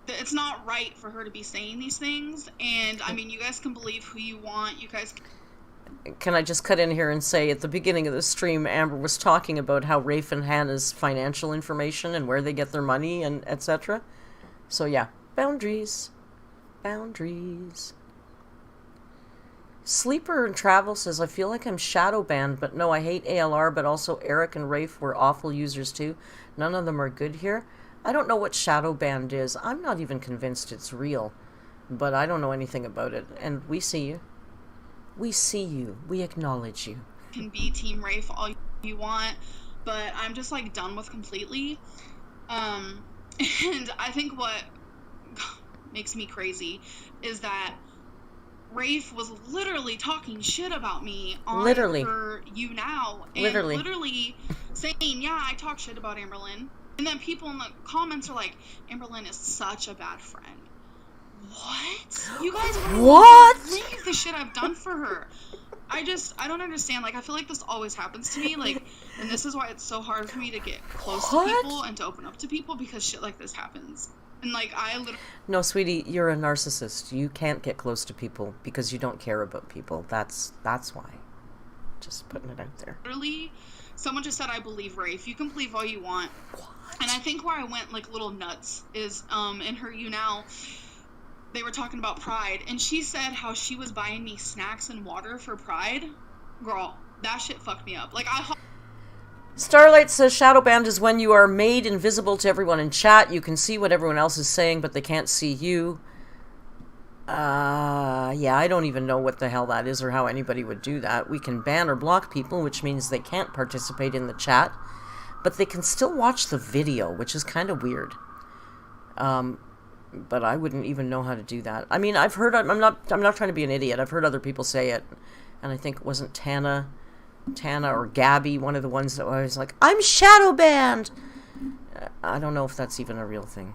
B: it's not right for her to be saying these things. And I mean, you guys can believe who you want. You guys
A: can I just cut in here and say at the beginning of the stream, Amber was talking about how Rafe and Hannah's financial information and where they get their money and etc. So yeah, boundaries. Boundaries. Sleeper and Travel says, I feel like I'm shadow banned, but no, I hate ALR, but also Eric and Rafe were awful users too. None of them are good here. I don't know what shadow banned is. I'm not even convinced it's real, but I don't know anything about it. And we see you. We see you. We acknowledge you.
B: Can be Team Rafe all you want, but I'm just like done with completely. And I think what makes me crazy is that Rafe was literally talking shit about me on her YouNow. And literally saying, yeah, I talk shit about Amberlynn. And then people in the comments are like, Amberlynn is such a bad friend. What? You guys believe the shit I've done for her. I don't understand. Like, I feel like this always happens to me. Like, and this is why it's so hard for me to get close to people and to open up to people, because shit like this happens. And like,
A: No, sweetie, you're a narcissist. You can't get close to people because you don't care about people. That's why. Just putting it out there.
B: Literally, someone just said, I believe Rafe. You can believe all you want.
A: What?
B: And I think where I went like little nuts is in her YouNow, they were talking about Pride, and she said how she was buying me snacks and water for Pride. Girl, that shit fucked me up. Like,
A: Starlight says shadow banned is when you are made invisible to everyone in chat. You can see what everyone else is saying, but they can't see you. Yeah, I don't even know what the hell that is or how anybody would do that. We can ban or block people, which means they can't participate in the chat, but they can still watch the video, which is kind of weird. But I wouldn't even know how to do that. I mean, I've heard, I'm not trying to be an idiot. I've heard other people say it, and I think it wasn't Tana or Gabby, one of the ones that was like, I'm shadow banned. I don't know if that's even a real thing.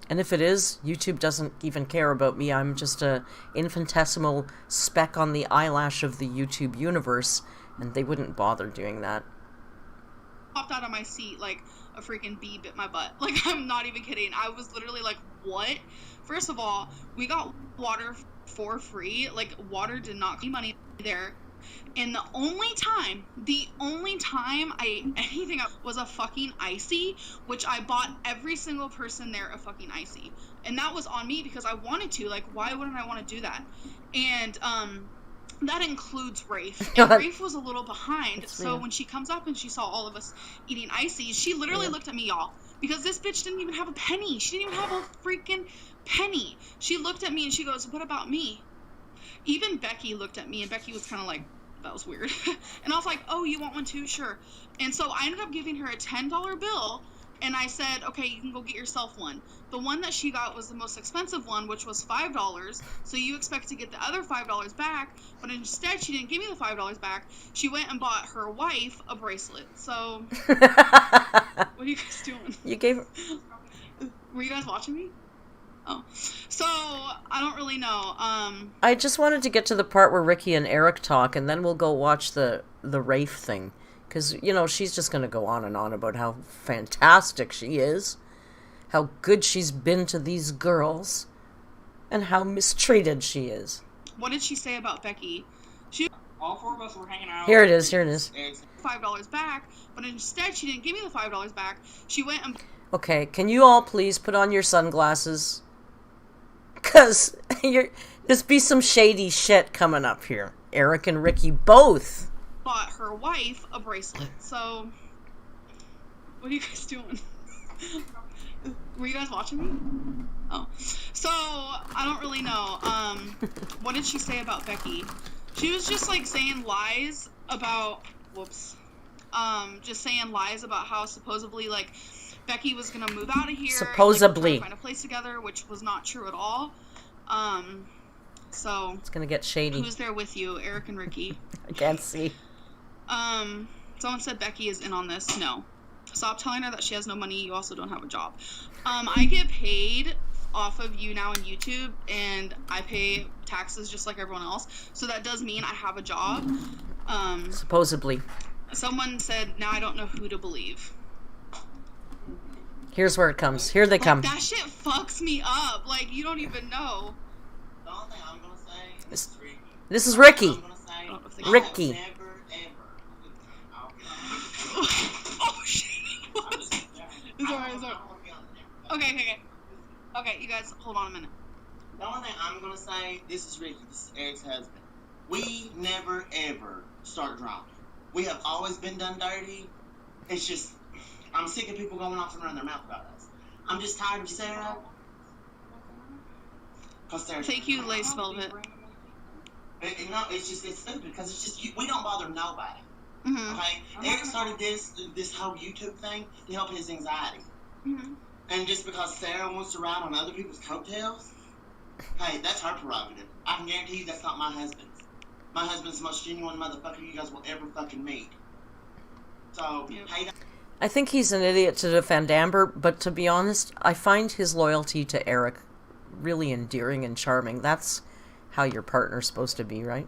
A: And if it is, YouTube doesn't even care about me. I'm just a infinitesimal speck on the eyelash of the YouTube universe, and they wouldn't bother doing that.
B: Popped out of my seat like a freaking bee bit my butt. Like, I'm not even kidding. I was literally like, what? First of all, we got water for free. Like, water did not cost money there. And the only time I ate anything up was a fucking icy, which I bought every single person there a fucking icy. And that was on me because I wanted to. Like, why wouldn't I want to do that? And that includes Rafe. And Rafe was a little behind. So when she comes up and she saw all of us eating ices, she literally looked at me, y'all. Because this bitch didn't even have a penny. She didn't even have a freaking penny. She looked at me and she goes, what about me? Even Becky looked at me, and Becky was kind of like, that was weird. And I was like, oh, you want one too? Sure. And so I ended up giving her a $10 bill, and I said, okay, you can go get yourself one. The one that she got was the most expensive one, which was $5, so you expect to get the other $5 back, but instead she didn't give me the $5 back. She went and bought her wife a bracelet. So, what are you guys doing?
A: You gave her...
B: Were you guys watching me? Oh. So, I don't really know.
A: I just wanted to get to the part where Ricky and Eric talk, and then we'll go watch the Rafe thing. Because, you know, she's just going to go on and on about how fantastic she is, how good she's been to these girls, and how mistreated she is.
B: What did she say about Becky?
C: all four of us were hanging out.
A: Here it is.
B: $5 back, but instead she didn't give me the $5 back. She went and...
A: Okay, can you all please put on your sunglasses? Because there's be some shady shit coming up here. Eric and Ricky both
B: bought her wife a bracelet. So, what are you guys doing? Were you guys watching me? Oh. So, I don't really know. What did she say about Becky? She was just, like, saying lies about... Whoops. Just saying lies about how supposedly, like, Becky was gonna move out of here.
A: Supposedly.
B: Like, find a place together, which was not true at all. So...
A: It's gonna get shady.
B: Who's there with you? Eric and Ricky.
A: I can't see.
B: Someone said Becky is in on this. No. Stop telling her that she has no money. You also don't have a job. I get paid off of YouNow and YouTube, and I pay taxes just like everyone else. So that does mean I have a job.
A: Supposedly.
B: Someone said, now I don't know who to believe.
A: Here's where it comes. Here they come.
B: That shit fucks me up. Like, you don't even know.
D: The only thing I'm gonna say is Ricky.
A: This is Ricky.
D: I'm gonna say,
A: Ricky.
D: Never, ever.
B: Oh, shit. It's alright. Okay, you guys, hold on a minute.
D: The only thing I'm gonna say, this is Ricky, this is Eric's husband. We never, ever start drunk. We have always been done dirty. It's just, I'm sick of people going off and running their mouth about us. I'm just tired of Sarah.
B: Thank you, Lace Velvet.
D: No, it's stupid, because it's just, we don't bother nobody.
B: Mm-hmm.
D: Okay? Eric started this whole YouTube thing to help his anxiety.
B: Mm-hmm.
D: And just because Sarah wants to ride on other people's coattails, hey, that's her prerogative. I can guarantee you that's not my husband's. My husband's the most genuine motherfucker you guys will ever fucking meet. So, hey.
A: I think he's an idiot to defend Amber, but to be honest, I find his loyalty to Eric really endearing and charming. That's how your partner's supposed to be, right?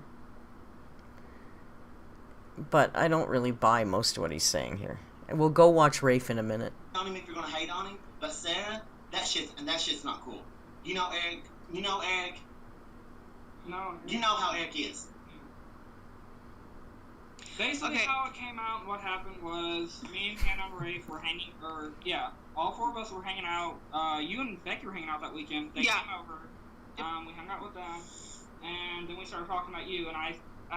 A: But I don't really buy most of what he's saying here. And we'll go watch Rafe in a minute.
D: On him if you're gonna hate on him, but Sarah, that shit's not cool. You know Eric.
C: No.
D: You know how Eric is.
C: Basically, how it came out, what happened was me and Hannah and Rafe were all four of us were hanging out. You and Becky were hanging out that weekend. They came over. We hung out with them, and then we started talking about you. And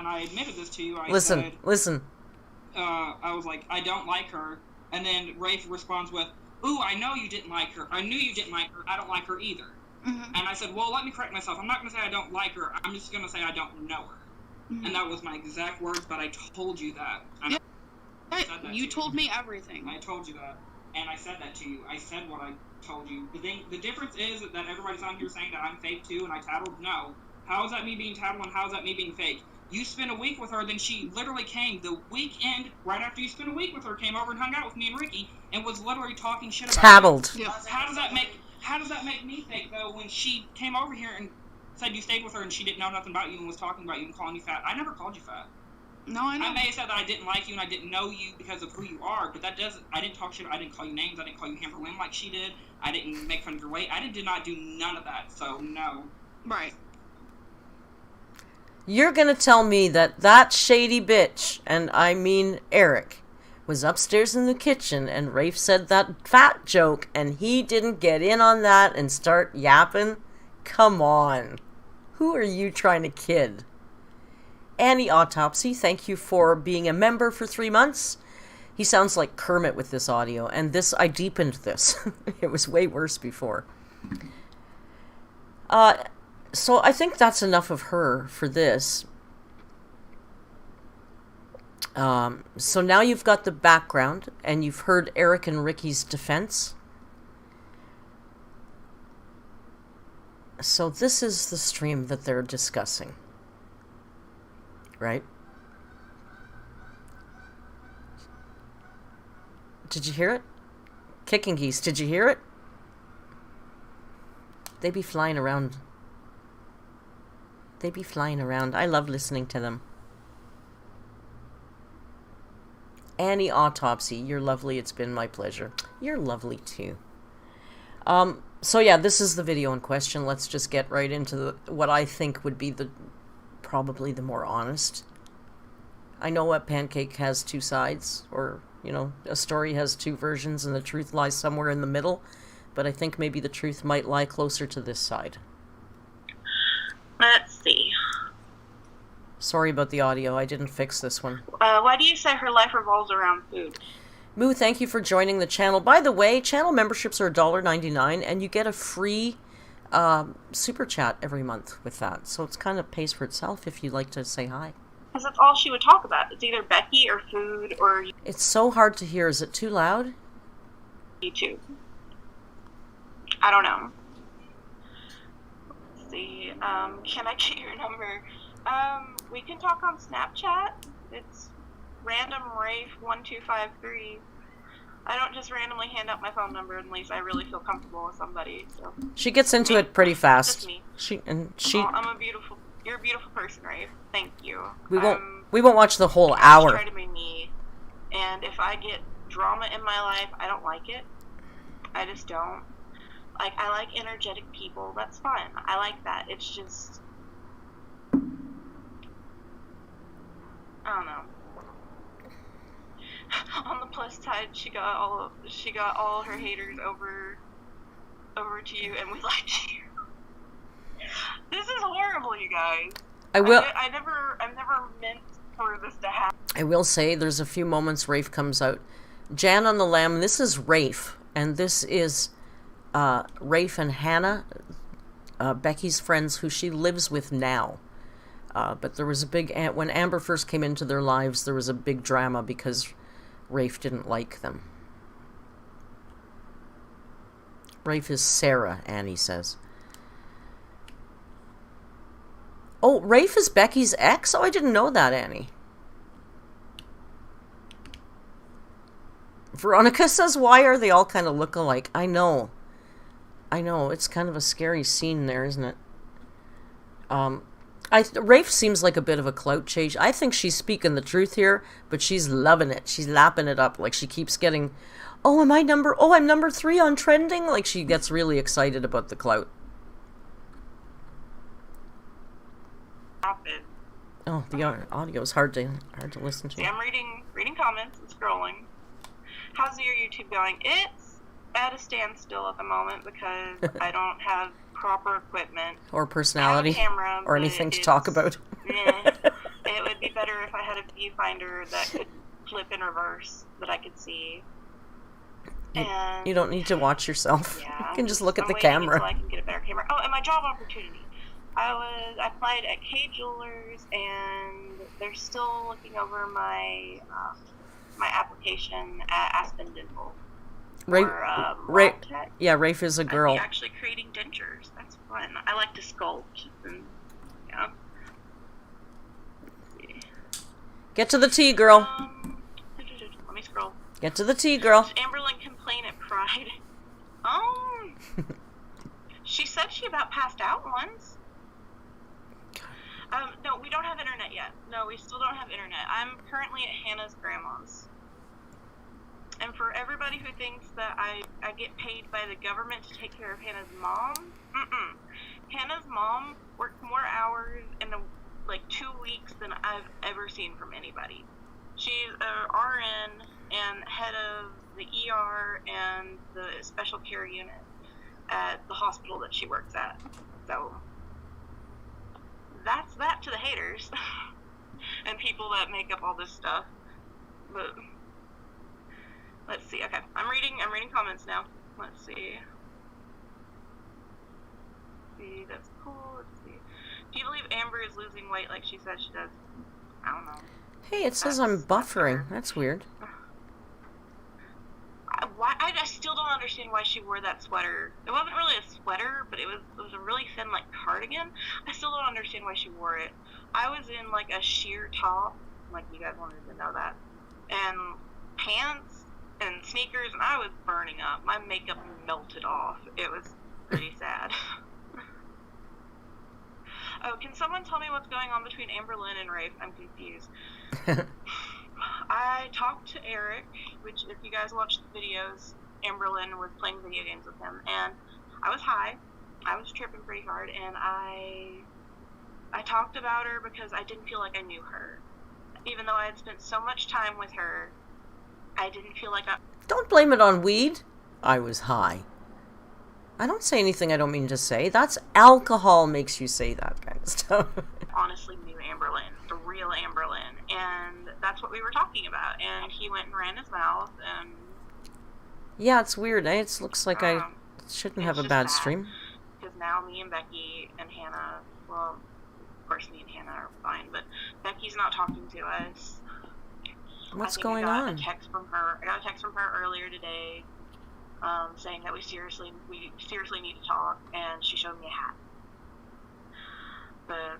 C: I admitted this to you.
A: Listen.
C: I was like, I don't like her. And then Rafe responds with, "Ooh, I know you didn't like her. I knew you didn't like her. I don't like her either."
B: Mm-hmm.
C: And I said, well, let me correct myself. I'm not going to say I don't like her. I'm just going to say I don't know her. Mm-hmm. And that was my exact words, but I told you that. And
B: you told me everything.
C: I told you that. And I said that to you. I said what I told you. The difference is that everybody's on here saying that I'm fake too and I tattled. No. How is that me being tattled and how is that me being fake? You spent a week with her, then she literally came the weekend, right after you spent a week with her, came over and hung out with me and Ricky, and was literally talking shit about
A: tattled.
C: Yeah. How does that make me fake, though, when she came over here and said you stayed with her and she didn't know nothing about you and was talking about you and calling you fat? I never called you fat.
B: No, I know.
C: I may have said that I didn't like you and I didn't know you because of who you are, but I didn't talk shit. I didn't call you names. I didn't call you Hamper Lim like she did. I didn't make fun of your weight. I did not do none of that, so no.
B: Right.
A: You're gonna tell me that shady bitch, and I mean Eric, was upstairs in the kitchen and Rafe said that fat joke and he didn't get in on that and start yapping? Come on. Who are you trying to kid? Annie Autopsy, thank you for being a member for 3 months. He sounds like Kermit with this audio, and I deepened this. It was way worse before. So I think that's enough of her for this. So now you've got the background, and you've heard Eric and Ricky's defense. So this is the stream that they're discussing. Right? Did you hear it? Kicking geese, did you hear it? They be flying around. They be flying around. I love listening to them. Annie Autopsy, you're lovely. It's been my pleasure. You're lovely too. So yeah, this is the video in question. Let's just get right into what I think would be probably the more honest I know a pancake has two sides, or, you know, a story has two versions and the truth lies somewhere in the middle, but I think maybe the truth might lie closer to this side.
E: Let's see.
A: Sorry about the audio. I didn't fix this one.
E: Why do you say her life revolves around food?
A: Moo, thank you for joining the channel. By the way, channel memberships are $1.99, and you get a free super chat every month with that. So it's kind of pays for itself if you'd like to say hi.
E: Because that's all she would talk about. It's either Becky or food or
A: It's so hard to hear. Is it too loud?
E: YouTube. I don't know. Let's see. Can I get your number? We can talk on Snapchat. It's random Rafe 1253. I don't just randomly hand out my phone number unless I really feel comfortable with somebody. So
A: She gets into it pretty fast.
E: just me. You're a beautiful person, Rafe. Thank you.
A: We won't watch the whole hour.
E: Try to be me, and if I get drama in my life, I don't like it. I just don't. Like, I like energetic people. That's fine. I like that. It's just, I don't know. On the plus side, she got all her haters over to you, and we like you. This is horrible, you guys. I've never meant for this to happen.
A: I will say there's a few moments Rafe comes out. Jan on the Lamb, this is Rafe, and this is Rafe and Hannah, Becky's friends, who she lives with now. But there was a big, when Amber first came into their lives, there was a big drama because Rafe didn't like them. Rafe is Sarah, Annie says. Oh, Rafe is Becky's ex? Oh, I didn't know that, Annie. Veronica says, why are they all kind of look alike? I know. It's kind of a scary scene there, isn't it? Rafe seems like a bit of a clout chase. I think she's speaking the truth here, but she's loving it. She's lapping it up. Like, she keeps getting, I'm number 3 on trending. Like, she gets really excited about the clout. Oh, the audio is hard to listen to.
E: See, I'm reading comments and scrolling. How's your YouTube going? It's at a standstill at the moment because I don't have proper equipment
A: or personality
E: camera,
A: or anything to talk about.
E: It would be better if I had a viewfinder that could flip in reverse that I could see. And
A: you don't need to watch yourself.
E: Yeah,
A: you can just look at the
E: waiting
A: camera.
E: until I can get a better camera. Oh, and my job opportunity. I applied at K Jewelers, and they're still looking over my my application at Aspen Dental.
A: Rafe is a girl.
E: I'm actually creating dentures. That's fun. I like to sculpt. And, yeah.
A: Get to the tea, girl.
E: Let me scroll.
A: Get to the tea, girl.
E: Does Amberlynn complain at Pride? She said she about passed out once. No, we don't have internet yet. No, we still don't have internet. I'm currently at Hannah's grandma's. And for everybody who thinks that I get paid by the government to take care of Hannah's mom, Hannah's mom worked more hours in 2 weeks than I've ever seen from anybody. She's a RN and head of the ER and the special care unit at the hospital that she works at. So that's that to the haters and people that make up all this stuff. But let's see. Okay, I'm reading comments now. Let's see. That's cool. Let's see. Do you believe Amber is losing weight like she said she does? I don't know.
A: Hey, it says I'm buffering. That's weird.
E: I still don't understand why she wore that sweater. It wasn't really a sweater, but it was a really thin cardigan. I still don't understand why she wore it. I was in a sheer top, you guys wanted to know that, and pants and sneakers, and I was burning up. My makeup melted off. It was pretty sad. Oh, can someone tell me what's going on between Amberlynn and Rafe? I'm confused. I talked to Eric, which if you guys watched the videos, Amberlynn was playing video games with him, and I was high. I was tripping pretty hard, and I talked about her because I didn't feel like I knew her. even though I had spent so much time with her, I didn't feel like I...
A: Don't blame it on weed. I was high. I don't say anything I don't mean to say. That's alcohol makes you say that kind of stuff.
E: honestly knew Amberlynn, the real Amberlynn, and that's what we were talking about. And he went and ran his mouth, and
A: yeah, it's weird. It looks like I shouldn't have a bad stream.
E: Because now me and Becky and Hannah, well, of course me and Hannah are fine, but Becky's not talking to us.
A: What's going on?
E: I got a text from her earlier today, saying that we seriously need to talk, and she showed me a hat. But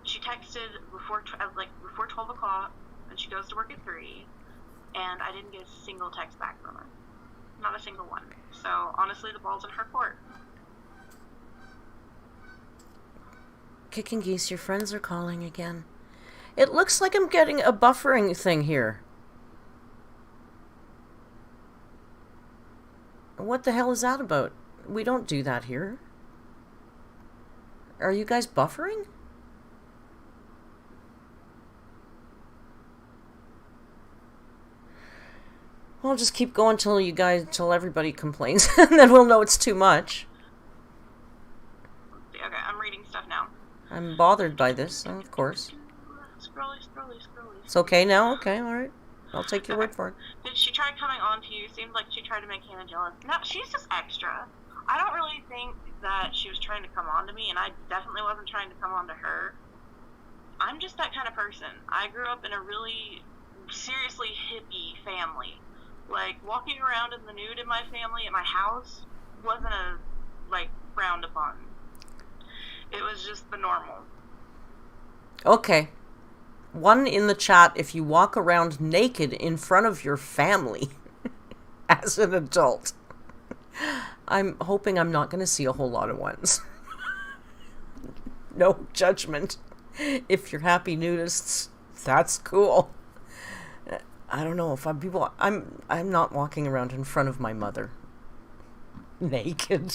E: she texted before 12 o'clock, and she goes to work at 3, and I didn't get a single text back from her. Not a single one. So, honestly, the ball's in her court.
A: Kicking geese, your friends are calling again. It looks like I'm getting a buffering thing here. What the hell is that about? We don't do that here. Are you guys buffering? I'll just keep going till everybody complains, and then we'll know it's too much.
E: Okay, I'm reading stuff now.
A: I'm bothered by this, of course.
E: Scrolly.
A: It's okay now? Okay, alright. I'll take your word for it.
E: Did she try coming on to you? Seems like she tried to make Hannah jealous. No, she's just extra. I don't really think that she was trying to come on to me, and I definitely wasn't trying to come on to her. I'm just that kind of person. I grew up in a really seriously hippie family. Like, walking around in the nude in my family, in my house, wasn't frowned upon. It was just the normal.
A: Okay. One in the chat, if you walk around naked in front of your family as an adult. I'm hoping I'm not going to see a whole lot of ones. No judgment. If you're happy nudists, that's cool. I don't know if I'm not walking around in front of my mother naked.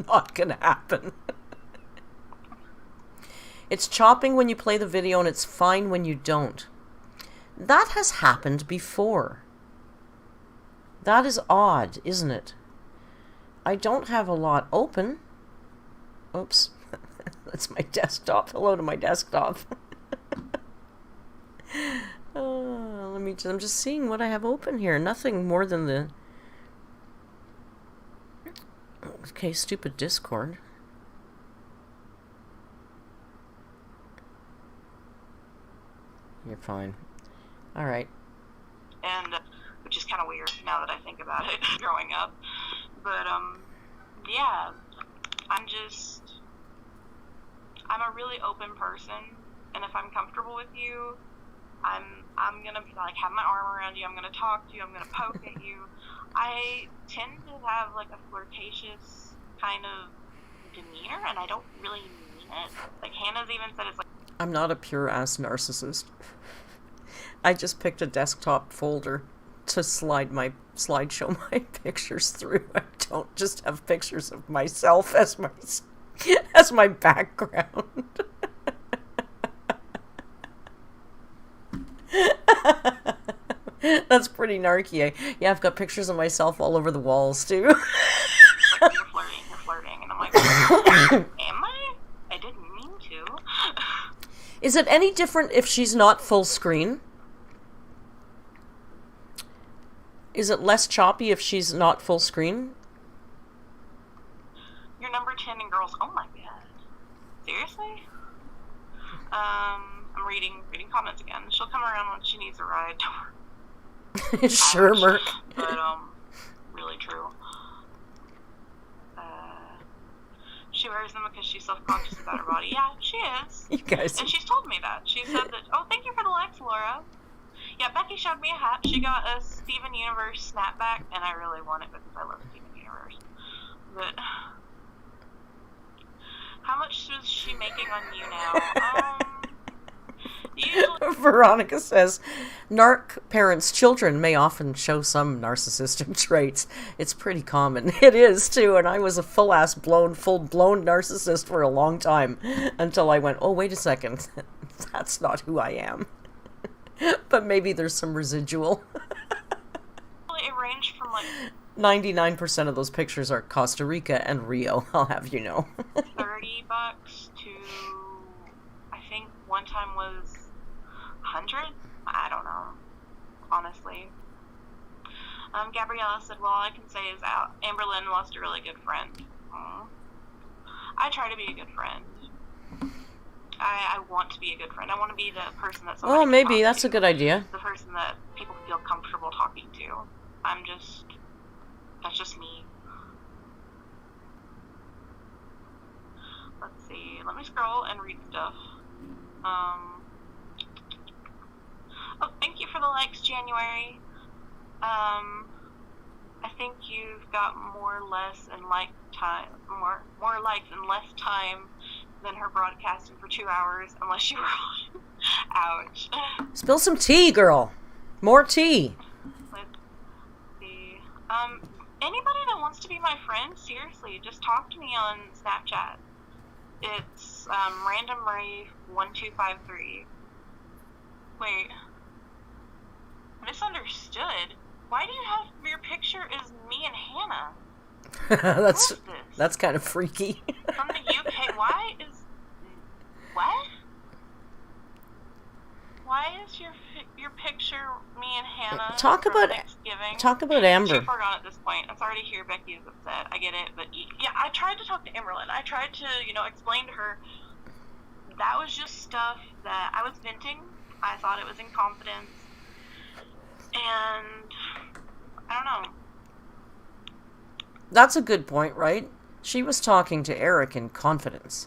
A: Not gonna happen. It's chopping when you play the video and it's fine when you don't. That has happened before. That is odd, isn't it? I don't have a lot open. Oops. That's my desktop. Hello to my desktop. I'm just seeing what I have open here. Nothing more than the... Okay, stupid Discord. You're fine. Alright.
E: And, which is kind of weird now that I think about it, growing up. But, yeah. I'm a really open person, and if I'm comfortable with you, I'm gonna have my arm around you, I'm gonna talk to you, I'm gonna poke at you. I tend to have a flirtatious kind of demeanor, and I don't really mean it. Hannah's even said it's
A: I'm not a pure ass narcissist. I just picked a desktop folder to slideshow my pictures through. I don't just have pictures of myself as my background. That's pretty narky, eh? Yeah, I've got pictures of myself all over the walls, too.
E: you're flirting, and I'm like, am I? I didn't mean to.
A: Is it any different if she's not full screen? Is it less choppy if she's not full screen?
E: You're number 10 in girls. Oh my god. Seriously? I'm reading comments again. She'll come around when she needs a ride.
A: Sure, Merc.
E: But, really true. She wears them because she's self-conscious about her body. Yeah, she is.
A: You guys.
E: And she's told me that. She said that, oh, thank you for the likes, Laura. Yeah, Becky showed me a hat. She got a Steven Universe snapback, and I really want it because I love Steven Universe. But how much is she making on YouNow? Usually
A: Veronica says, narc parents' children may often show some narcissistic traits. It's pretty common. It is, too, and I was a full-blown narcissist for a long time, until I went, oh, wait a second, that's not who I am. But maybe there's some residual.
E: It ranged from, like...
A: 99% of those pictures are Costa Rica and Rio, I'll have you know.
E: $30 to, I think one time was 100? I don't know, honestly. Gabriella said, well, all I can say is Amberlynn lost a really good friend. I try to be a good friend. I want to be a good friend. I want to be the person that somebody can
A: maybe
E: talk
A: that's
E: to.
A: a good idea.
E: The person that people feel comfortable talking to. That's just me. Let's see. Let me scroll and read stuff. Oh, thank you for the likes, January. I think you've got more likes and less time than her broadcasting for 2 hours, unless you were on. Ouch.
A: Spill some tea, girl. More tea.
E: Let's see. Anybody that wants to be my friend, seriously, just talk to me on Snapchat. It's Random Rafe 1253. Wait. Misunderstood. Why do you have your picture is me and Hannah?
A: That's kind of freaky.
E: From the UK. Why is what? Why is your picture me and Hannah?
A: Talk about
E: Thanksgiving?
A: Talk about Amber.
E: Too far gone at this point. I'm sorry to hear Becky is upset. I get it, but yeah, I tried to talk to Amberlynn. I tried to, explain to her that was just stuff that I was venting. I thought it was in confidence, and I don't know.
A: That's a good point, right? She was talking to Eric in confidence.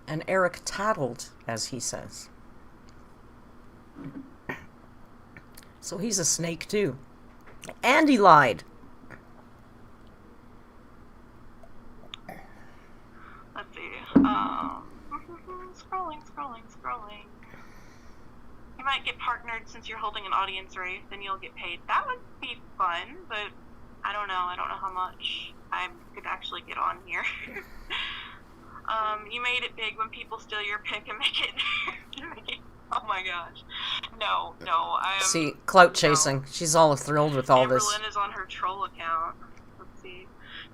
A: And Eric tattled, as he says. So he's a snake, too. And he lied.
E: Let's see. Scrolling. You might get partnered since you're holding an audience race, then you'll get paid. That would be fun, but I don't know. I don't know how much I could actually get on here. You made it big when people steal your pic and make it. Oh my gosh. No.
A: See, clout chasing. No. She's all thrilled with all this.
E: Amberlynn is on her troll account. Let's see.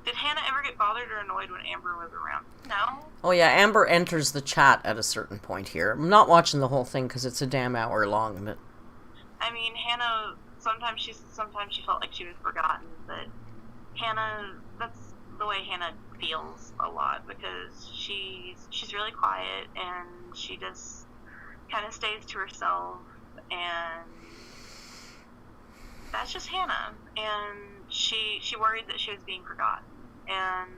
E: Did Hannah ever get bothered or annoyed when Amber was around? No.
A: Oh yeah, Amber enters the chat at a certain point here. I'm not watching the whole thing because it's a damn hour long, but...
E: I mean, Hannah, sometimes she felt like she was forgotten, but Hannah, that's the way Hannah feels a lot, because she's really quiet, and she just kind of stays to herself, and that's just Hannah, and she worried that she was being forgotten, and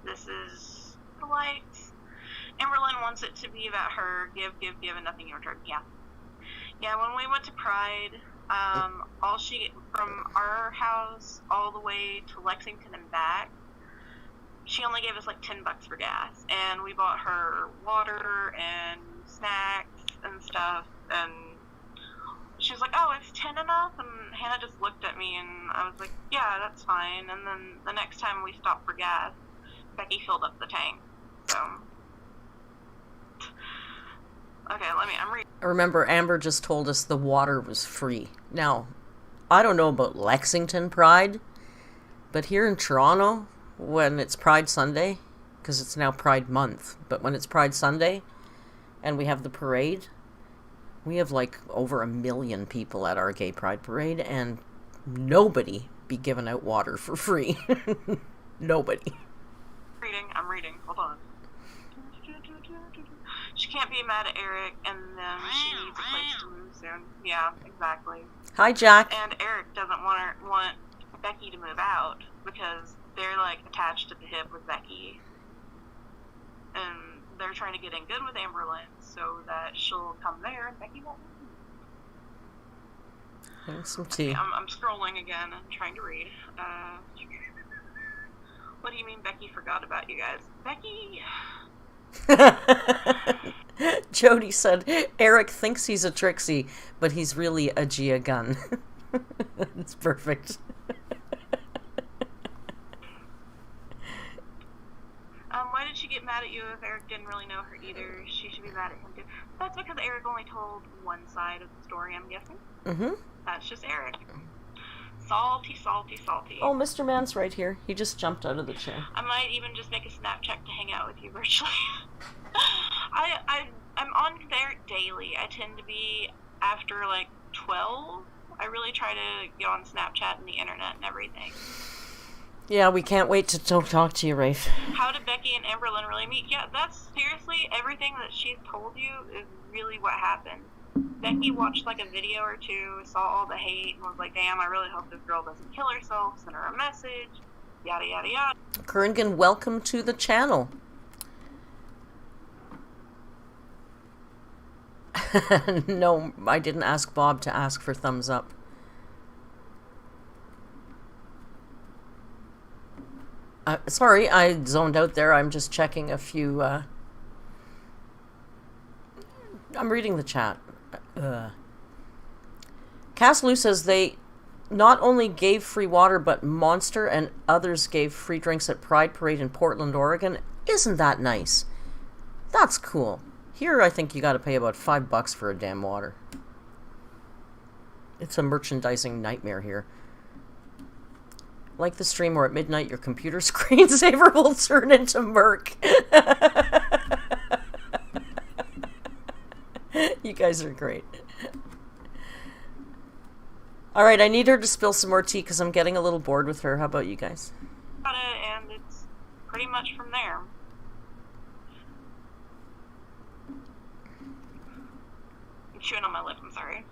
E: this is polite. Amberlynn wants it to be about her, give, and nothing in return. Yeah, when we went to Pride, from our house all the way to Lexington and back, she only gave us like $10 for gas, and we bought her water and snacks and stuff, and she was like, oh, is 10 enough? And Hannah just looked at me, and I was like, yeah, that's fine. And then the next time we stopped for gas, Becky filled up the tank. So, okay, I'm reading.
A: Remember, Amber just told us the water was free. Now, I don't know about Lexington Pride, but here in Toronto, when it's Pride Sunday, because it's now Pride Month, but when it's Pride Sunday, and we have the parade, we have like over 1 million people at our gay pride parade, and nobody be giving out water for free. Nobody.
E: I'm reading. Hold on. She can't be mad at Eric, and then she needs a place to move soon. Yeah, exactly.
A: Hi, Jack.
E: And Eric doesn't want Becky to move out because they're like attached at the hip with Becky, and they're trying to get in good with Amberlynn so that she'll come there and Becky won't.
A: Some tea.
E: Okay, I'm scrolling again and trying to read. What do you mean Becky forgot about you guys? Becky
A: Jody said, Eric thinks he's a Trixie, but he's really a Gia Gunn. It's perfect.
E: Why did she get mad at you if Eric didn't really know her either? She should be mad at him too. That's because Eric only told one side of the story, I'm guessing. Mm-hmm. That's just Eric. Salty, salty, salty.
A: Oh, Mr. Man's right here. He just jumped out of the chair.
E: I might even just make a Snapchat to hang out with you virtually. I'm on there daily. I tend to be after like 12. I really try to get on Snapchat and the internet and everything.
A: Yeah, we can't wait to talk to you, Rafe.
E: How did Becky and Amberlynn really meet? Yeah, that's seriously everything that she's told you is really what happened. Becky watched like a video or two, saw all the hate, and was like, damn, I really hope this girl doesn't kill herself, sent her a message, yada yada yada.
A: Kerngan, welcome to the channel. No, I didn't ask Bob to ask for thumbs up. Sorry, I zoned out there. I'm just checking a few... I'm reading the chat. Cass Lou says they not only gave free water, but Monster and others gave free drinks at Pride Parade in Portland, Oregon. Isn't that nice? That's cool. Here, I think you gotta pay about $5 for a damn water. It's a merchandising nightmare here. Like the stream where at midnight your computer screensaver will turn into murk. You guys are great. Alright, I need her to spill some more tea because I'm getting a little bored with her. How about you guys?
E: And it's pretty much from there. I'm chewing on my lip, I'm sorry.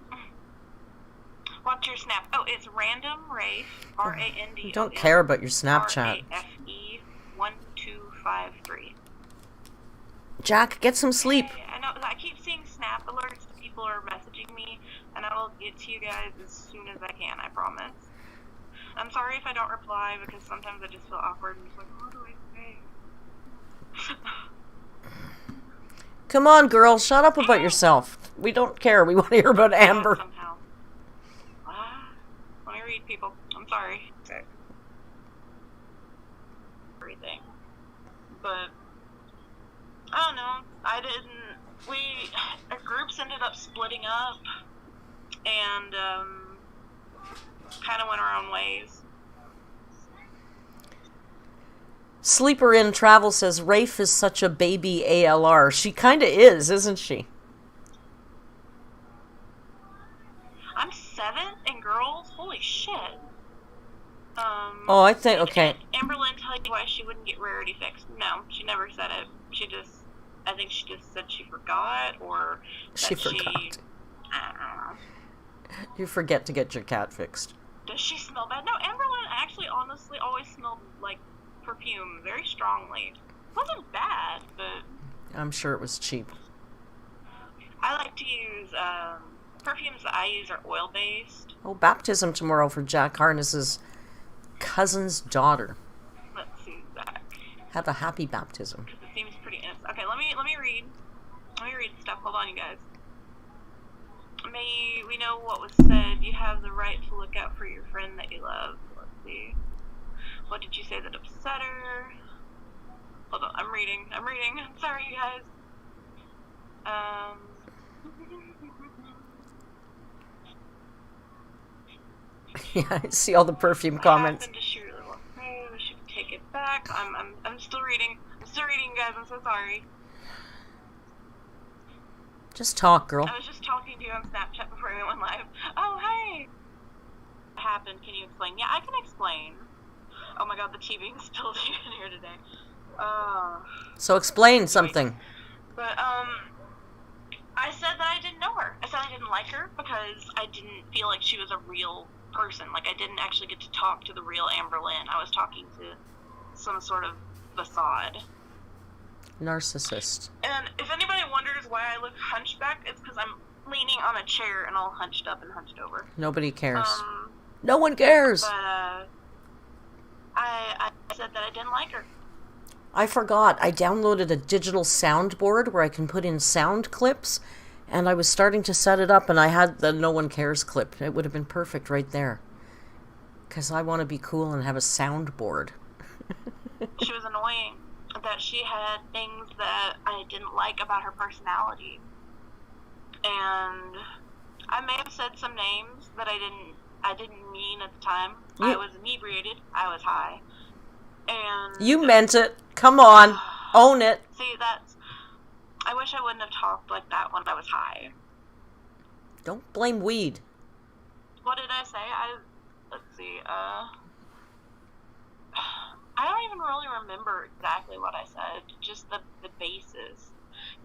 E: What's your snap? Oh, it's Random Rafe, R-A-N-D-O-M.
A: Don't care about your Snapchat.
E: R-A-F-E 1253.
A: Jack, get some sleep.
E: I know, I keep seeing snap alerts that people are messaging me, and I will get to you guys as soon as I can, I promise. I'm sorry if I don't reply, because sometimes I just feel awkward and just like, what do I say?
A: Come on, girl, shut up about yourself. We don't care. We want to hear about Amber.
E: Somehow. Let me read, people. I'm sorry. Okay. Everything. But, I don't know. Our groups ended up splitting up, and, kind of went our own ways.
A: Sleeper in Travel says, Rafe is such a baby ALR. She kind of is, isn't she?
E: I'm 7 and girls? Holy shit.
A: Oh, I think, okay.
E: Amberlynn tell you why she wouldn't get Rarity fixed? No, she never said it. I think she just said she forgot, or
A: She forgot.
E: I don't know.
A: You forget to get your cat fixed.
E: Does she smell bad? No, Amberlynn actually honestly always smelled like perfume very strongly. It wasn't bad, but
A: I'm sure it was cheap.
E: I like to use, perfumes that I use are oil-based.
A: Oh, baptism tomorrow for Jack Harness's cousin's daughter.
E: Let's see, Zach.
A: Have a happy baptism.
E: Because it seems pretty innocent. Okay, let me read. Let me read stuff. Hold on, you guys. We know what was said. You have the right to look out for your friend that you love. Let's see. What did you say that upset her? Hold on, I'm reading. Sorry, you guys.
A: Yeah, I see all the perfume comments.
E: Happened to shoot a little afraid. We should take it back. I'm still reading. Guys. I'm so sorry.
A: Just talk, girl.
E: I was just talking to you on Snapchat before we went live. Oh, hey! What happened? Can you explain? Yeah, I can explain. Oh my god, the tea being spilled in here today.
A: So explain something.
E: But, I said that I didn't know her. I said I didn't like her because I didn't feel like she was a real person. Like, I didn't actually get to talk to the real Amberlynn. I was talking to some sort of facade.
A: Narcissist.
E: And if anybody wonders why I look hunchback, it's because I'm leaning on a chair and all hunched up and hunched over.
A: Nobody cares. No one cares.
E: But, I said that I didn't like her.
A: I forgot. I downloaded a digital soundboard where I can put in sound clips, and I was starting to set it up, and I had the No One Cares clip. It would have been perfect right there. Because I want to be cool and have a soundboard.
E: She was annoying. That she had things that I didn't like about her personality. And I may have said some names that I didn't mean at the time. I was inebriated. I was high. And
A: you meant it. Come on. Own it.
E: See, I wish I wouldn't have talked like that when I was high.
A: Don't blame weed.
E: What did I say? Let's see, I don't even really remember exactly what I said, just the basis.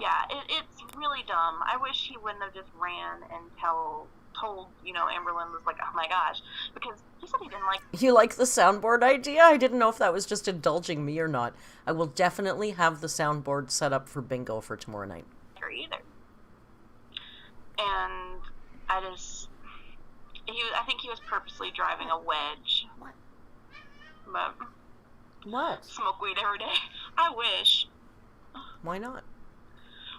E: Yeah, it's really dumb. I wish he wouldn't have just ran and told, Amberlynn was like, oh my gosh, because he said he didn't like...
A: You like the soundboard idea? I didn't know if that was just indulging me or not. I will definitely have the soundboard set up for bingo for tomorrow night.
E: Her either. And I think he was purposely driving a wedge.
A: What?
E: But...
A: What?
E: Smoke weed every day. I wish.
A: Why not?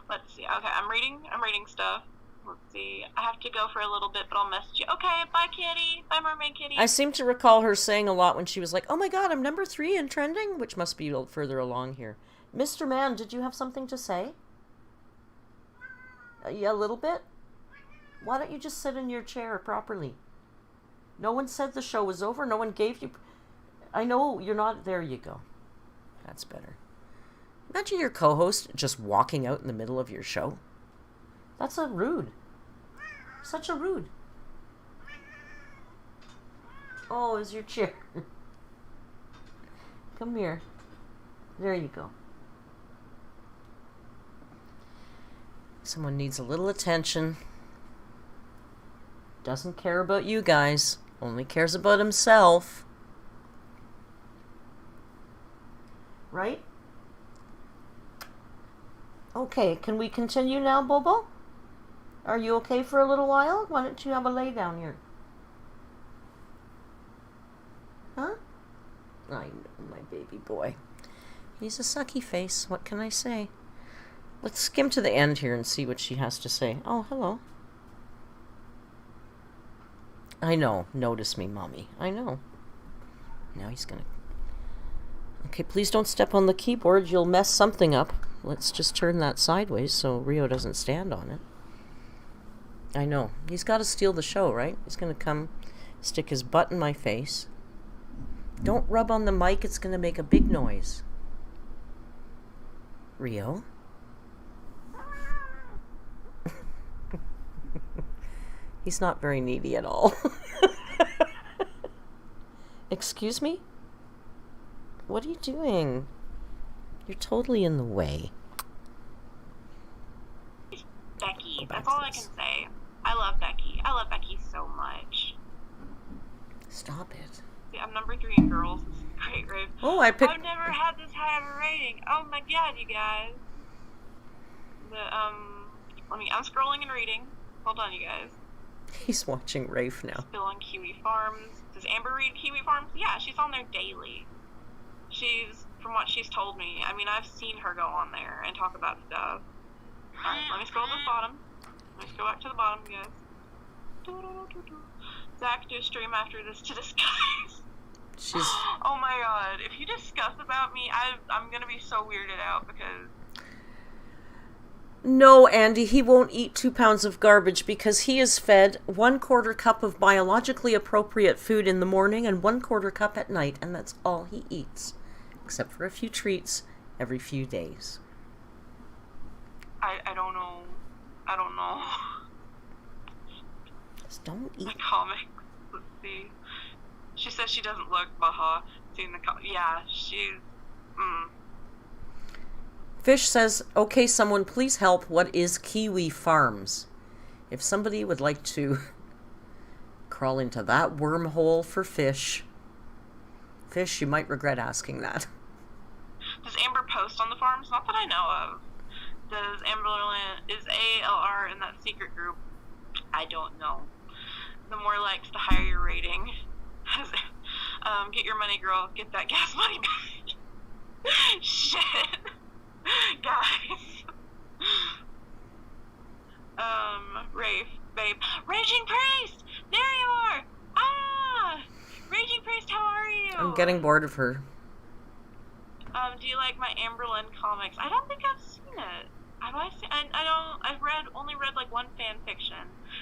E: Let's see. Okay, I'm reading stuff. Let's see. I have to go for a little bit, but I'll message you. Okay, bye, kitty. Bye, mermaid kitty.
A: I seem to recall her saying a lot when she was like, oh my god, I'm number 3 in trending, which must be further along here. Mr. Man, did you have something to say? Yeah, a little bit? Why don't you just sit in your chair properly? No one said the show was over. No one gave you... I know you're not... There you go. That's better. Imagine your co-host just walking out in the middle of your show. That's a rude. Such a rude. Oh, is your chair. Come here. There you go. Someone needs a little attention. Doesn't care about you guys. Only cares about himself. Right? Okay, can we continue now, Bobo? Are you okay for a little while? Why don't you have a lay down here? Huh? I know, my baby boy. He's a sucky face. What can I say? Let's skim to the end here and see what she has to say. Oh, hello. I know. Notice me, Mommy. I know. Now he's gonna... Okay, please don't step on the keyboard. You'll mess something up. Let's just turn that sideways so Rio doesn't stand on it. I know. He's got to steal the show, right? He's going to come stick his butt in my face. Don't rub on the mic. It's going to make a big noise. Rio? He's not very needy at all. Excuse me? What are you doing? You're totally in the way.
E: Becky. That's all I can say. I love Becky. I love Becky so much.
A: Stop it.
E: Yeah, I'm number 3 in girls. This is great, Rafe.
A: Oh, I picked...
E: I've never had this high of a rating. Oh my god, you guys. I'm scrolling and reading. Hold on, you guys.
A: He's watching Rafe now.
E: Still on Kiwi Farms. Does Amber read Kiwi Farms? Yeah, she's on there daily. From what she's told me, I mean, I've seen her go on there and talk about stuff. Alright, let me scroll to the bottom. Let's go back to the bottom, guys. Zach, do a stream after this to discuss.
A: She's...
E: Oh my god, if you discuss about me, I'm gonna be so weirded out because...
A: No, Andy, he won't eat 2 pounds of garbage because he is fed 1/4 cup of biologically appropriate food in the morning and 1/4 cup at night, and that's all he eats. Except for a few treats every few days.
E: I don't know. I don't know.
A: Just don't eat.
E: The comics. Let's see. She says she doesn't look Baha. Seeing the yeah, she's...
A: Fish says, okay, someone please help. What is Kiwi Farms? If somebody would like to crawl into that wormhole for Fish, you might regret asking that.
E: Does Amber post on the farms? Not that I know of. Does is ALR in that secret group? I don't know. The more likes, the higher your rating. Get your money, girl. Get that gas money back. Shit.
A: getting bored of her.
E: Do you like my Amberlynn comics? I don't think I've seen it. Have I seen? I don't. I've only read like one fan fiction,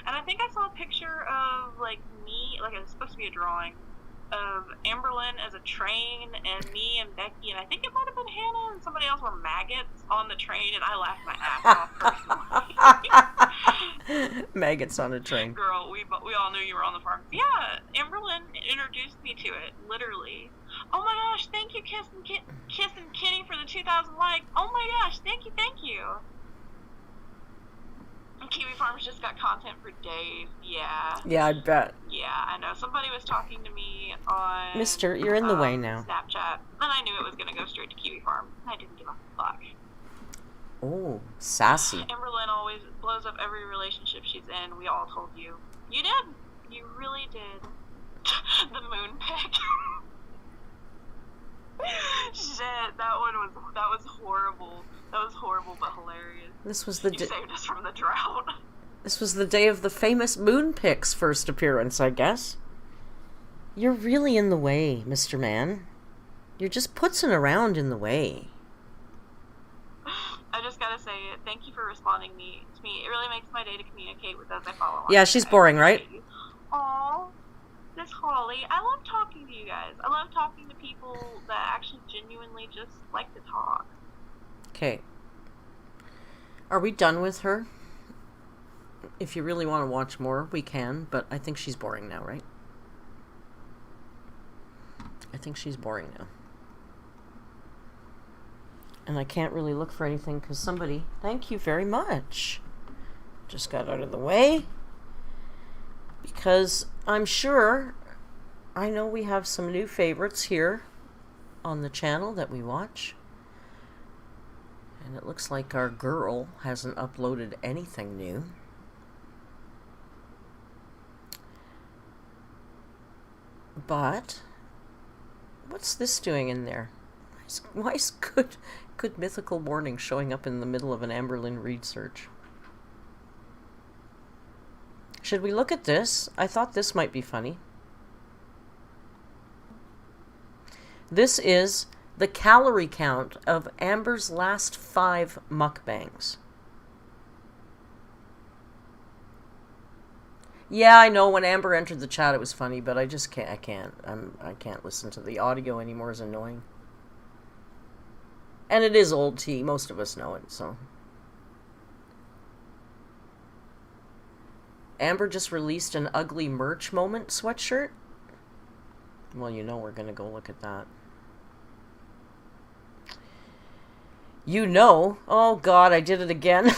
E: and I think I saw a picture of like me, like it was supposed to be a drawing of Amberlynn as a train, and me and Becky, and I think it might have been Hannah and somebody else were maggots on the train, and I laughed my ass off personally.
A: Maggots on a train.
E: Girl, we all knew you were on the farm. Yeah, Amberlynn introduced me to it, literally. Oh my gosh, thank you, Kiss and Kitty, for the 2,000 likes. Oh my gosh, thank you. And Kiwi Farms just got content for days. Yeah.
A: Yeah, I bet.
E: Yeah, I know. Somebody was talking to me on...
A: Mister, you're in the way now.
E: Snapchat. And I knew it was going to go straight to Kiwi Farm. I didn't give a fuck.
A: Oh, sassy.
E: Amberlynn always blows up every relationship she's in. We all told you. You did. You really did. The moon pic. Shit, that was horrible. That was horrible but hilarious.
A: This was the
E: You saved us from the drought.
A: This was the day of the famous Moonpic's first appearance, I guess. You're really in the way, Mr. Man. You're just putzing around in the way.
E: I just gotta say, thank you for responding to me. It really makes my day to communicate with those I follow.
A: Yeah, she's boring, right?
E: Aw, Miss Holly. I love talking to you guys. I love talking to people that actually genuinely just like to talk.
A: Okay. Are we done with her? If you really want to watch more, we can, but I think she's boring now, right? I think she's boring now. And I can't really look for anything because somebody, thank you very much, just got out of the way. Because I'm sure, I know we have some new favorites here on the channel that we watch. And it looks like our girl hasn't uploaded anything new. But what's this doing in there? Why is good mythical warning showing up in the middle of an Amberlynn Reed search? Should we look at this? I thought this might be funny. This is the calorie count of Amber's last 5 mukbangs. Yeah, I know when Amber entered the chat it was funny, but I just can't. I can't listen to the audio anymore. It's annoying. And it is old tea. Most of us know it, so. Amber just released an ugly merch moment sweatshirt. Well, you know we're gonna go look at that. You know. Oh God, I did it again.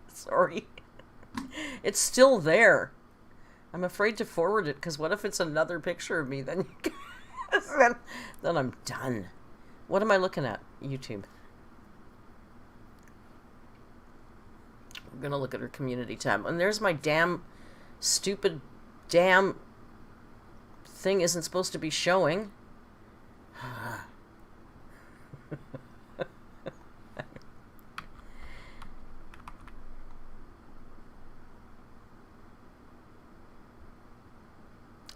A: Sorry. It's still there. I'm afraid to forward it because what if it's another picture of me? Then then I'm done. What am I looking at? YouTube. We're gonna look at her community tab, and there's my stupid thing isn't supposed to be showing.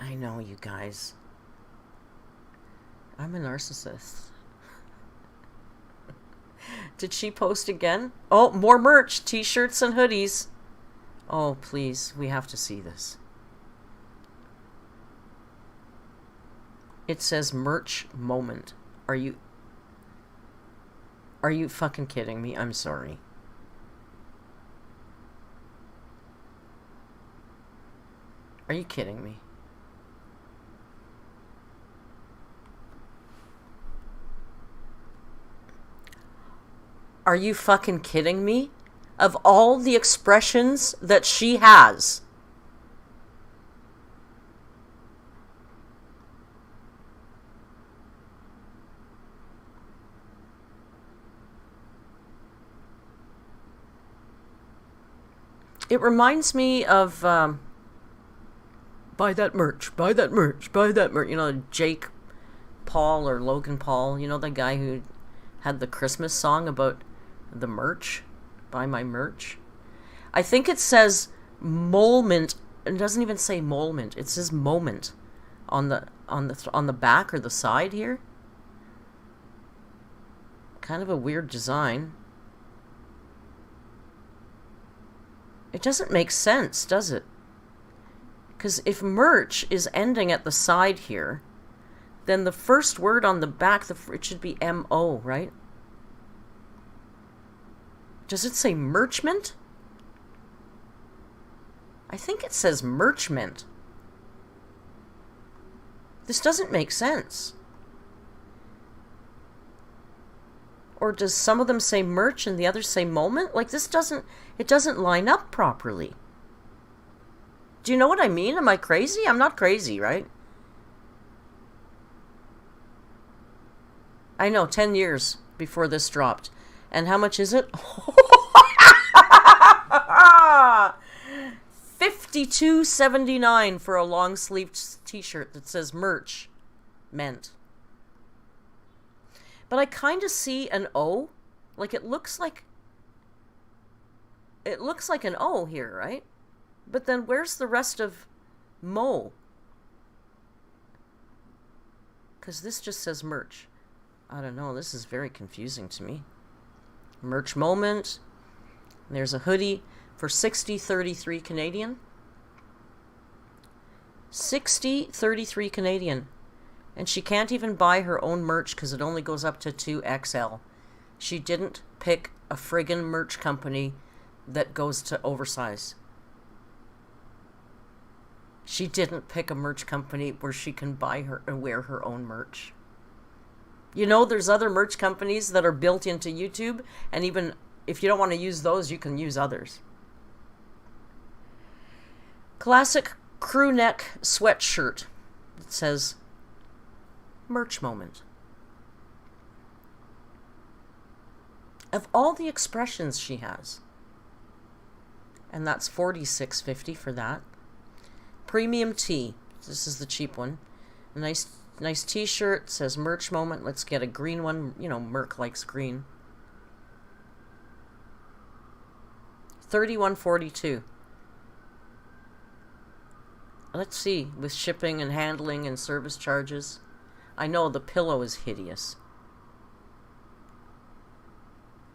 A: I know, you guys. I'm a narcissist. Did she post again? Oh, more merch. T-shirts and hoodies. Oh, please. We have to see this. It says merch moment. Are you fucking kidding me? I'm sorry. Are you kidding me? Are you fucking kidding me? Of all the expressions that she has. It reminds me of, buy that merch, buy that merch, buy that merch. You know, Jake Paul or Logan Paul, you know, the guy who had the Christmas song about the merch. Buy my merch. I think it says moment. It doesn't even say moment. It says moment on the back or the side here. Kind of a weird design. It doesn't make sense, does it? Because if merch is ending at the side here, then the first word on the back, it should be M-O, right? Does it say merchment? I think it says merchment. This doesn't make sense. Or does some of them say merch and the others say moment? Like it doesn't line up properly. Do you know what I mean? Am I crazy? I'm not crazy, right? I know, 10 years before this dropped. And how much is it? $52.79 for a long sleeved t-shirt that says merch meant. But I kind of see an O. Like it looks like an O here, right? But then where's the rest of Mo? Because this just says merch. I don't know. This is very confusing to me. Merch moment. There's a hoodie for $60.33 Canadian. $60.33 Canadian. And she can't even buy her own merch because it only goes up to 2XL. She didn't pick a friggin' merch company that goes to oversize. She didn't pick a merch company where she can buy her and wear her own merch. You know, there's other merch companies that are built into YouTube, and even if you don't want to use those, you can use others. Classic crew neck sweatshirt. It says merch moment. Of all the expressions she has, and that's $46.50 for that. Premium tee. This is the cheap one. A nice t-shirt. Says merch moment. Let's get a green one. You know, Merc likes green. $31.42. Let's see, with shipping and handling and service charges. I know the pillow is hideous.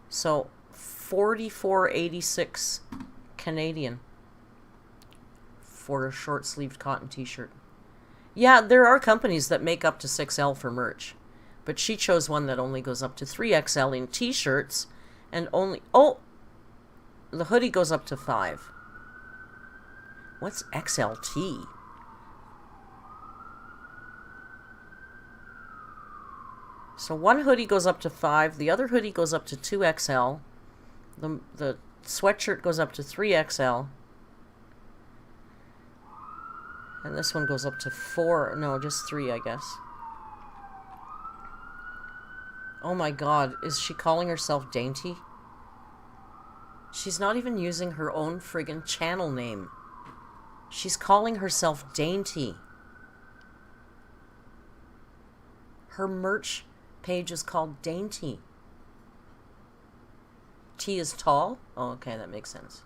A: So $44.86 Canadian for a short-sleeved cotton t-shirt. Yeah, there are companies that make up to 6L for merch, but she chose one that only goes up to 3XL in t-shirts, and only... Oh! The hoodie goes up to 5. What's XLT? So one hoodie goes up to 5, the other hoodie goes up to 2XL, the sweatshirt goes up to 3XL, and this one goes up to 4, no, just 3, I guess. Oh my god, is she calling herself Dainty? She's not even using her own friggin' channel name. She's calling herself Dainty. Her merch page is called Dainty. T is tall? Oh, okay, that makes sense.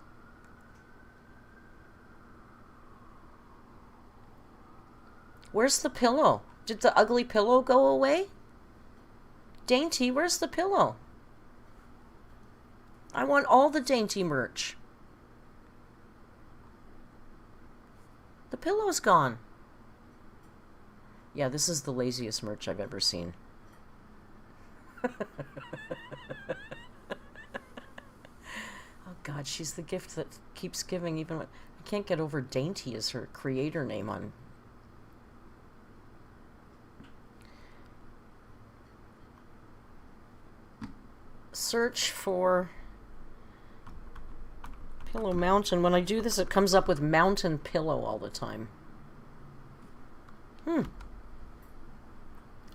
A: Where's the pillow? Did the ugly pillow go away? Dainty, where's the pillow? I want all the Dainty merch. The pillow's gone. Yeah, this is the laziest merch I've ever seen. Oh god, she's the gift that keeps giving even when... I can't get over Dainty as her creator name on... Search for Pillow Mountain. When I do this, it comes up with Mountain Pillow all the time.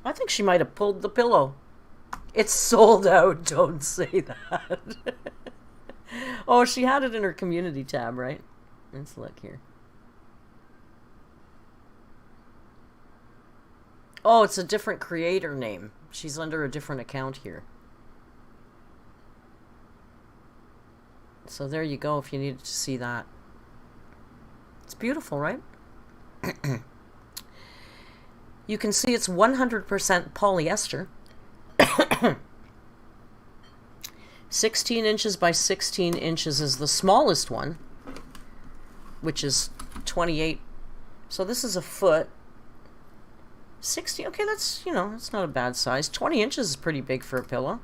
A: I think she might have pulled the pillow. It's sold out. Don't say that. Oh, she had it in her community tab, right? Let's look here. Oh, it's a different creator name. She's under a different account here. So there you go if you needed to see that. It's beautiful, right? You can see it's 100% polyester. 16 inches by 16 inches is the smallest one, which is 28. So this is a foot. 60, okay, that's, that's not a bad size. 20 inches is pretty big for a pillow.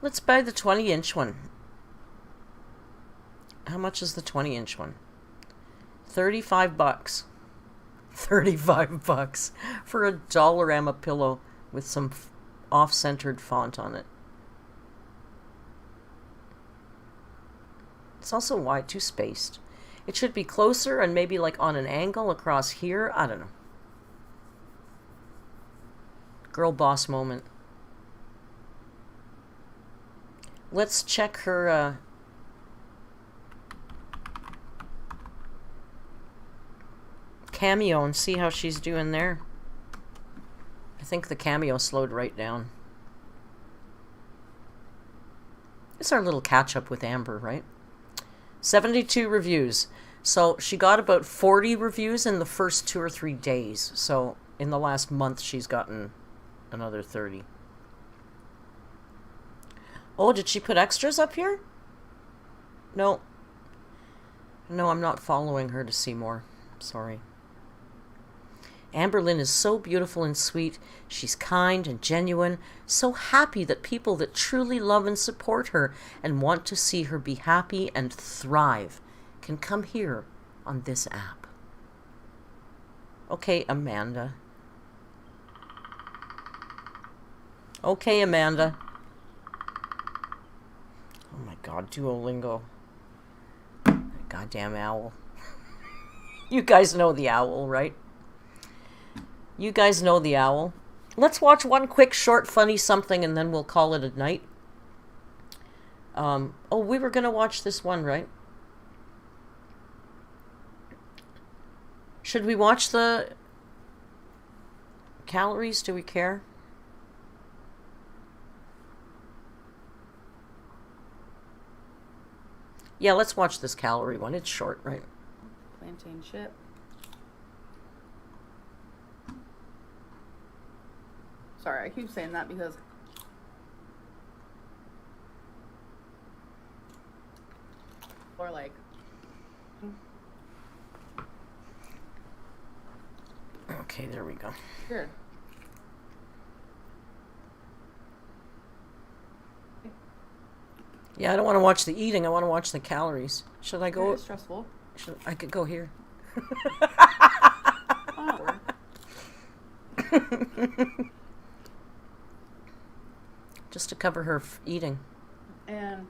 A: Let's buy the 20-inch one. How much is the 20-inch one? $35. $35 for a Dollarama pillow with some off-centered font on it. It's also wide, too spaced. It should be closer and maybe like on an angle across here. I don't know. Girl boss moment. Let's check her Cameo and see how she's doing there. I think the Cameo slowed right down. It's our little catch up with Amber, right? 72 reviews. So she got about 40 reviews in the first 2 or 3 days. So in the last month she's gotten another 30. Oh, did she put extras up here? No. No, I'm not following her to see more. Sorry. Amberlynn is so beautiful and sweet. She's kind and genuine, so happy that people that truly love and support her and want to see her be happy and thrive can come here on this app. Okay, Amanda. Okay, Amanda. Oh my God, Duolingo. That goddamn owl. You guys know the owl, right? You guys know the owl. Let's watch one quick, short, funny something, and then we'll call it a night. Oh, we were going to watch this one, right? Should we watch the calories? Do we care? Yeah, let's watch this calorie one. It's short, right?
F: Plantain chip. Sorry, I keep saying that because or like
A: okay, there we go.
F: good.
A: Yeah, I don't want to watch the eating. I want to watch the calories. Should I go?
F: It's stressful.
A: I could go here.
F: Oh,
A: Just to cover her eating.
F: and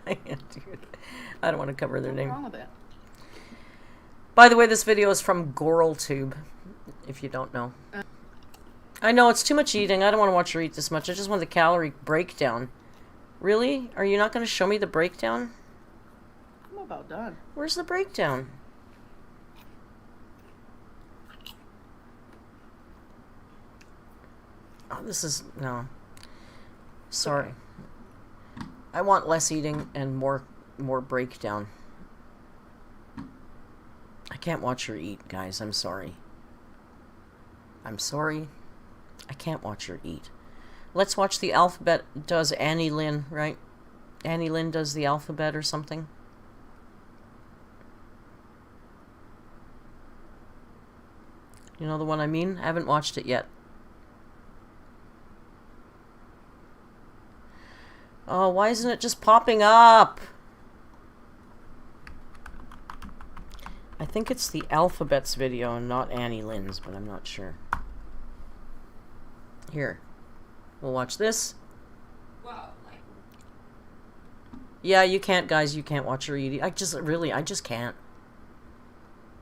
A: I can't do it. I don't want to cover their
F: what's
A: name.
F: wrong with it?
A: By the way, this video is from GoralTube, if you don't know. I know, it's too much eating. I don't want to watch her eat this much. I just want the calorie breakdown. Really? Are you not going to show me the breakdown?
F: I'm about done.
A: Where's the breakdown? Oh, this is... no. Sorry. I want less eating and more breakdown. I can't watch her eat, guys. I'm sorry. I'm sorry. I can't watch her eat. Let's watch the alphabet. Does Annie Lynn, right? Annie Lynn does the alphabet or something. You know the one I mean? I haven't watched it yet. Oh, why isn't it just popping up? I think it's the alphabets video and not Annie Lynn's, but I'm not sure. Here. We'll watch this.
G: Wow, like,
A: Yeah, you can't, guys. You can't watch her eat. I just can't.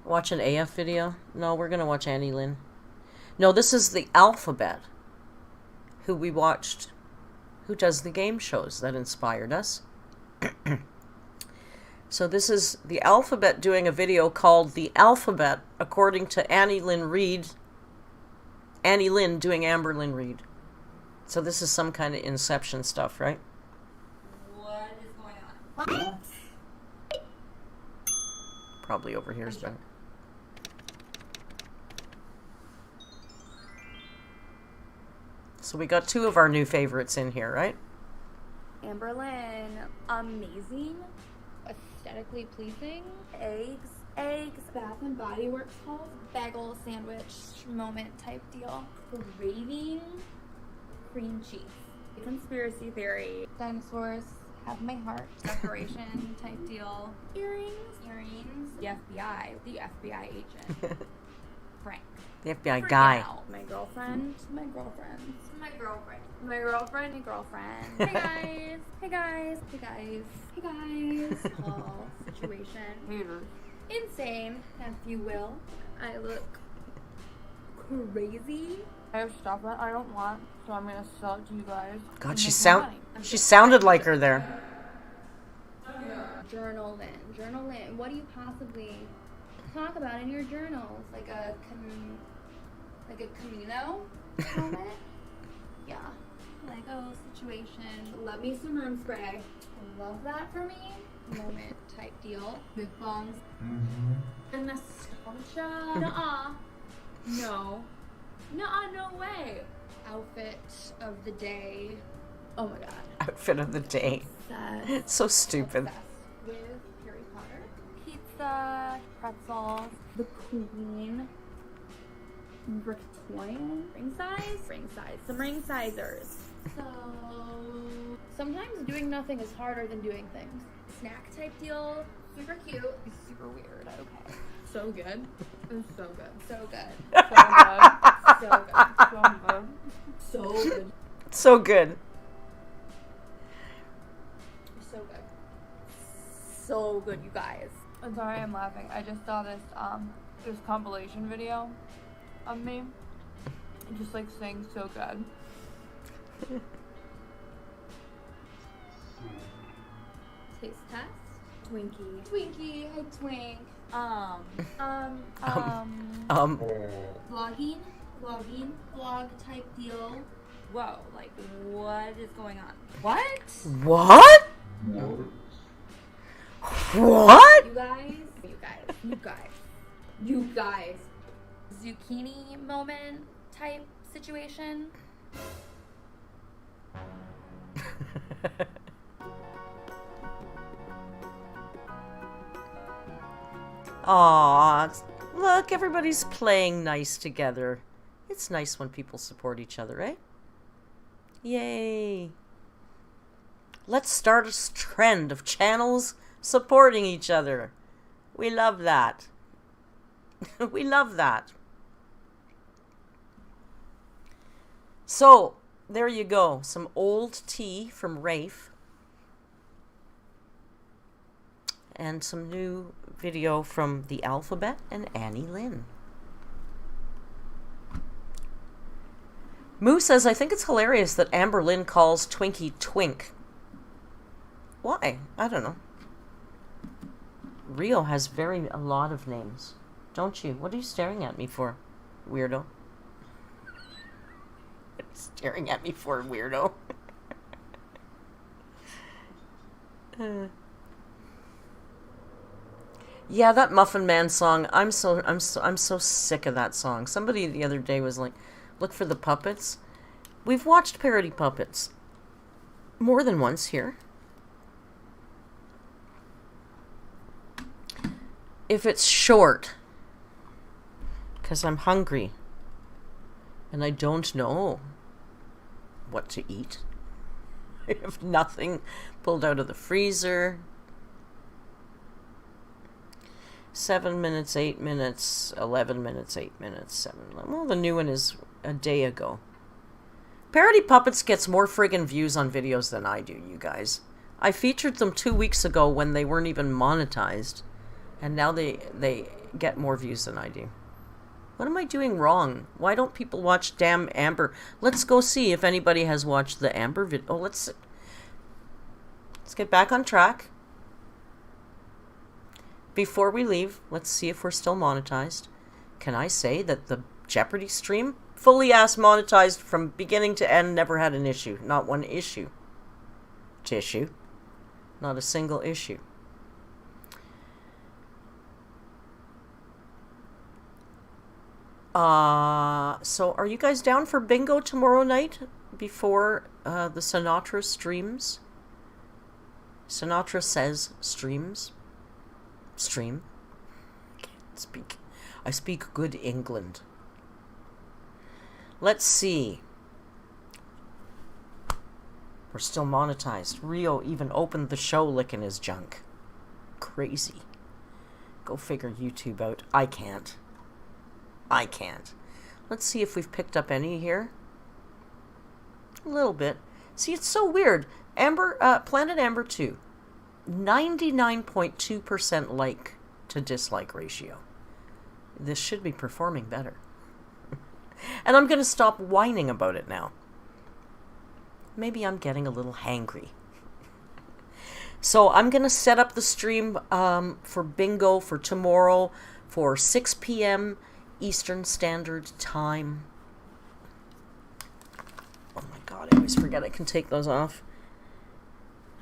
A: Watch an AF video? No, we're gonna watch Annie Lynn. No, this is the alphabet. Who we watched. Who does the game shows that inspired us. So this is the alphabet doing a video called The Alphabet, according to Annie Lynn Reid Annie Lynn doing Amber Lynn Reid. So this is some kind of Inception stuff, right?
G: What is going on?
A: Probably over here is better. So we got 2 of our new favorites in here, right?
H: Amber Lynn, amazing, aesthetically pleasing, eggs, Bath and Body Works hauls, bagel sandwich moment type deal, craving, cream cheese, conspiracy theory, dinosaurs have my heart, decoration type deal, earrings, the FBI agent, Frank.
A: The FBI guy.
H: My girlfriend. Hey guys. Whole situation. Insane, if you will. I look crazy.
F: I have stuff that I don't want, so I'm gonna sell it to you guys.
A: God, she sounded like her there.
H: Journalin. What do you possibly talk about in your journals? Like a Camino moment? Yeah. Lego situation. Love me some room spray. Love that for me. Moment type deal. Big bongs. And nostalgia. Nuh-uh. No. Nuh-uh, no way. Outfit of the day. Oh my god.
A: Outfit of the day.
H: Obsessed.
A: So stupid.
H: Obsessed with Harry Potter. Pizza, pretzels, the Queen, Victorian, ring size, some ring sizers. So sometimes doing nothing is harder than doing things. Snack type deal, super cute, super weird. Okay.
F: So good. It's so good.
H: So good.
F: So good.
H: So good. So good.
A: So good.
H: So good. So good, you guys.
F: I'm sorry I'm laughing. I just saw this compilation video of me. And just like saying so good.
H: Taste test. Twinkie. Hi, Twink. Vlog type deal.
G: Whoa, like, what is going on? What?
A: What? What?
H: You guys. Zucchini moment type situation.
A: Aw, look, everybody's playing nice together. It's nice when people support each other, eh? Yay. Let's start a trend of channels supporting each other. We love that. We love that. So, there you go. Some old tea from Rafe. And some new video from The Alphabet and Annie Lynn. Moo says, I think it's hilarious that Amber Lynn calls Twinkie Twink. Why? I don't know. Rio has a lot of names. Don't you? What are you staring at me for, weirdo? Staring at me for, weirdo? Yeah, that Muffin Man song. I'm so sick of that song. Somebody the other day was like, "Look for the puppets." We've watched parody puppets more than once here. If it's short, because I'm hungry and I don't know what to eat. I have nothing pulled out of the freezer. 7 minutes, 8 minutes, 11 minutes, 8 minutes, 7. Well, the new one is a day ago. Parody Puppets gets more friggin' views on videos than I do, you guys. I featured them 2 weeks ago when they weren't even monetized. And now they get more views than I do. What am I doing wrong? Why don't people watch damn Amber? Let's go see if anybody has watched the Amber video. Oh, let's get back on track. Before we leave, let's see if we're still monetized. Can I say that the Jeopardy stream fully ass monetized from beginning to end, never had an issue. Not one issue. Tissue. Not a single issue. So are you guys down for bingo tomorrow night before the Sinatra streams? Sinatra says streams. Stream. Can't speak. I speak good England. Let's see. We're still monetized. Rio even opened the show licking his junk. Crazy. Go figure YouTube out. I can't. I can't. Let's see if we've picked up any here. A little bit. See, it's so weird. Planet Amber 2. 99.2% like to dislike ratio. This should be performing better. And I'm going to stop whining about it now. Maybe I'm getting a little hangry. So I'm going to set up the stream for bingo for tomorrow for 6 p.m. Eastern Standard Time. Oh my god, I always forget I can take those off.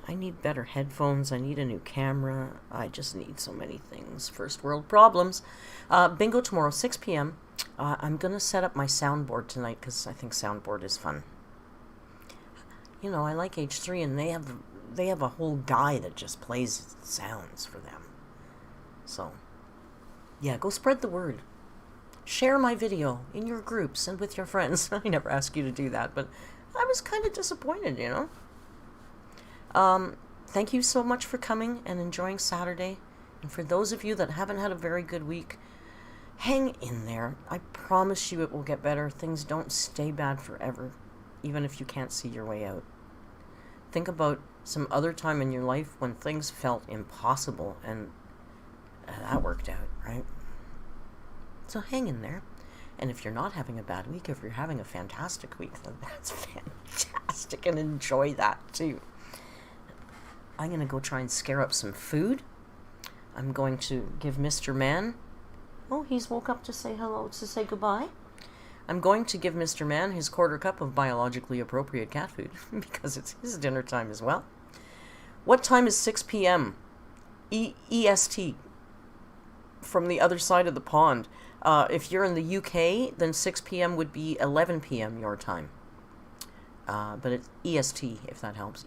A: I need better headphones. I need a new camera. I just need so many things. First world problems. Bingo tomorrow, 6 p.m. I'm going to set up my soundboard tonight because I think soundboard is fun. You know, I like H3 and they have a whole guy that just plays sounds for them. So, yeah, go spread the word. Share my video in your groups and with your friends. I never ask you to do that, but I was kind of disappointed, you know. Thank you so much for coming and enjoying Saturday. And for those of you that haven't had a very good week, hang in there. I promise you it will get better. Things don't stay bad forever, even if you can't see your way out. Think about some other time in your life when things felt impossible and that worked out, right? So hang in there. And if you're not having a bad week, if you're having a fantastic week, then that's fantastic and enjoy that too. I'm going to go try and scare up some food. I'm going to give Mr. Man... Oh, he's woke up to say hello, to say goodbye. I'm going to give Mr. Man his quarter cup of biologically appropriate cat food because it's his dinner time as well. What time is 6 p.m. EST from the other side of the pond? If you're in the UK, then 6 p.m. would be 11 p.m. your time. But it's EST, if that helps.